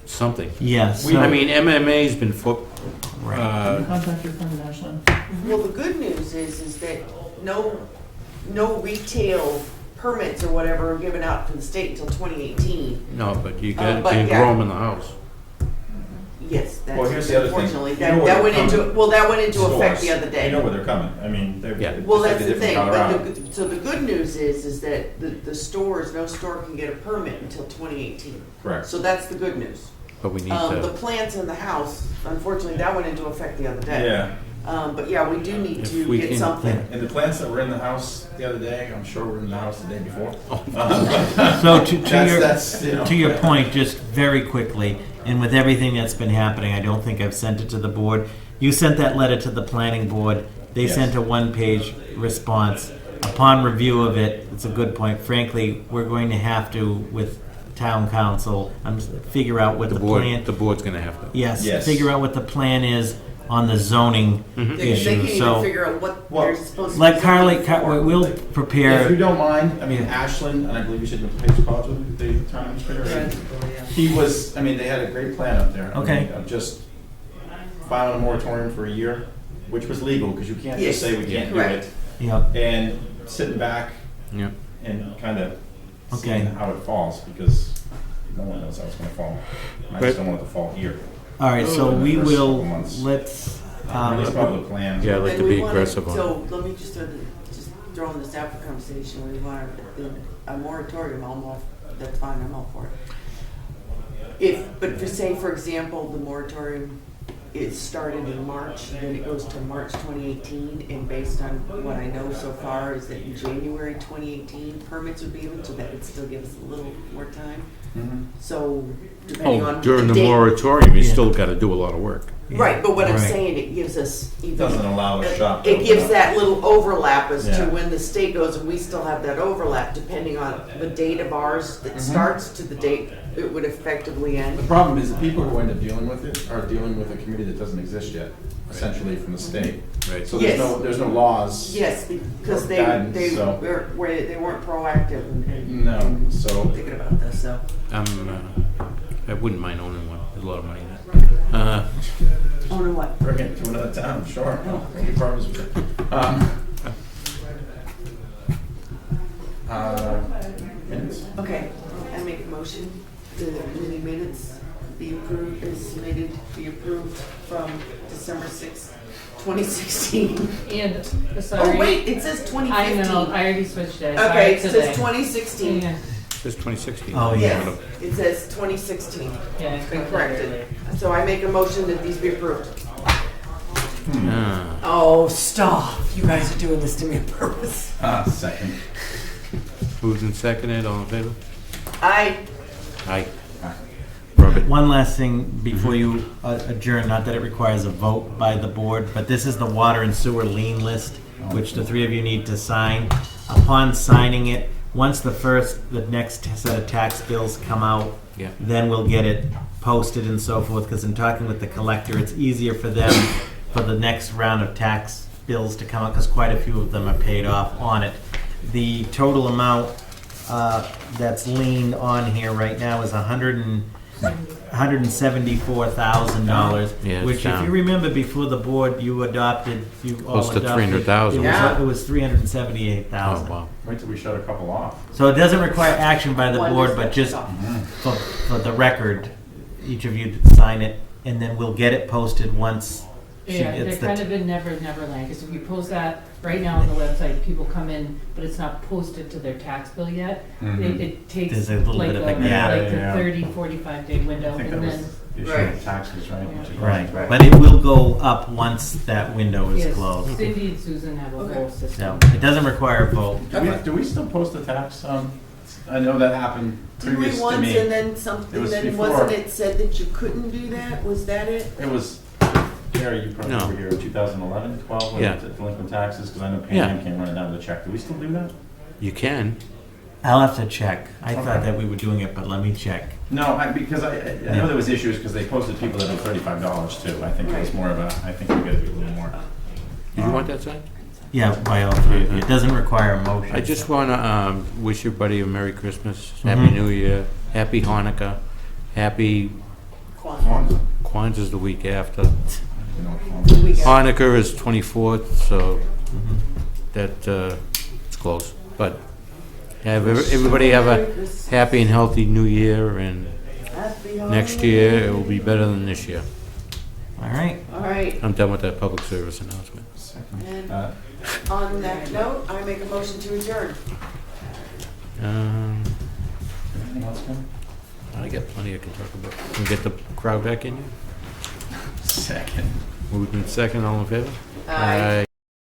something. Yes. I mean, MMA's been Right. Well, the good news is that no retail permits or whatever are given out from the state until 2018. no, but you But can yeah. grow them in the house. Yes, Well, that's here's the other thing. unfortunately, You know where that went they're into, coming. well, that went into effect the Stores. other day. You know where they're coming, I mean, they're. Yeah. it's Well, like that's a the different thing, Colorado. but so the good news is that the stores, no store can get a permit until 2018. Correct. So that's the good news. But we need The to, plants in the house, unfortunately, that went into effect the other day. Yeah, But yeah, we do need If to we get can- something. and the plants that were in the house the other day, I'm sure were in the house the day before. So to That's, you know. to your point, just very quickly, and with everything that's been happening, I don't think I've sent it to the board. You sent that letter to the planning board. They Yes. sent a one-page response. Upon review of it, it's a good point. Frankly, we're going to have to, with town council, figure out what the the plan. board's gonna have to. Yes, Yes. figure out what the plan is on the zoning Mhm. They issue, can't even so. figure out what Well, they're supposed to. Like be Carly, zoning for. we'll If you prepare, don't mind, I mean, Ashland, and I believe you said the Pace College, was the town administrator. He was, I mean, they had a great plan up there. I Okay. mean, of just filing a moratorium for a year, which was legal, because you can't Yes, just say we can't do correct. it. yeah, And sitting back Yeah. and kind of Okay. seeing how it falls, because no one knows how it's gonna fall. And I just don't want it to fall here. all right, so In the we first will, couple months. let's, At least public plans. Yeah, I like And to we be wanna- aggressive on it. So let me just throw in this out for conversation, we want a moratorium, that's fine, I'm all for it. But for example, the moratorium is started in March, then it goes to March 2018, and based on what I know so far is that in January 2018, permits would be given, so that would still give us a little more time. Mhm. So depending Oh, on during the date. moratorium, you Yeah. still gotta do a lot of work. Right, but what I'm Right. saying, it gives us even. Doesn't allow a shop to It open gives up. that little overlap as to Yeah. when the state goes, and we still have that overlap, depending on the date of ours that starts to the date it would effectively end. The problem is the people who end up dealing with it are dealing with a committee that doesn't exist yet, essentially from the state. Right. So Yes. there's no laws. Yes, because they Guidance, so- weren't proactive in No, so thinking about this, so. I wouldn't mind owning one, there's a lot of money in it. Oh, no, what? bring it to another town, sure. Oh. Any problems with it? Minutes? Okay, I make a motion that the minutes be approved, as submitted, be approved from December 6th, 2016. And, Oh, sorry. wait, it says 2015. I know, I already switched it. Okay, Sorry, it says today. 2016. Yeah, It says 2016. Oh, yeah. Yes, it says 2016. yeah. It's been corrected. So I make a motion that these be approved. Ah. Oh, stop. You guys are doing this to me on purpose. Second. Moved and seconded, all in favor? Aye. Aye. Robert? one last thing before you adjourn, not that it requires a vote by the board, but this is the water and sewer lien list, which the three of you need to sign. Upon signing it, once the next set of tax bills come out, Yeah. then we'll get it posted and so forth, because in talking with the collector, it's easier for them for the next round of tax bills to come out, because quite a few of them are paid off on it. The total amount that's liened on here right now is $174,000, Yeah, it's which, if down. you remember, before the board, you all adopted. Close to 300,000. Yeah. It was Oh, 378,000. wow. Wait till we shut a couple off. So it doesn't require action by the One board, is but just off. for the record, each of you sign it, and then we'll get it posted once she Yeah, gets they're the. kind of in never land, because if you post that right now on the website, people come in, but it's not posted to their tax bill yet. It takes There's a little like bit of a the gap. like the Yeah. 30, 45-day window, I think that and was then, the issue Right. with taxes, right? Right, Right. but it will go up once that window is yes, closed. Cindy and Susan have a Okay. whole So system. it doesn't require a vote. Do we still post the tax? I know that happened Did we previous to once, me. and then It something, was then before. wasn't it said that you couldn't do that? Was that it? It was, Gary, you probably No. were here in 2011, 12, when Yeah. the delinquent taxes, because I know Yeah. Pam came running down to check. Do we still do that? You can. I'll have to check. I thought Okay. that we were doing it, but let me check. No, because I know there was issues because they posted people that had $35 too. I think it was more of a, I think we gotta do a little more. Do you want that signed? Yeah, by all three of you. It doesn't require a motion. I just want to wish everybody a Merry Christmas, Happy New Year, Happy Hanukkah, Happy Quantum. Kwanzaa's the week after. You know, Hanukkah is 24th, so that it's close. But everybody have a happy and healthy New Year, and Happy next year it will be better than this year. All right. All right, I'm done with that public service announcement. and Uh, on that note, I make a motion to adjourn. Anything else, Ken? I got plenty I can talk about. Can we get the crowd back in here? Second. Moved in second, all in favor? Aye.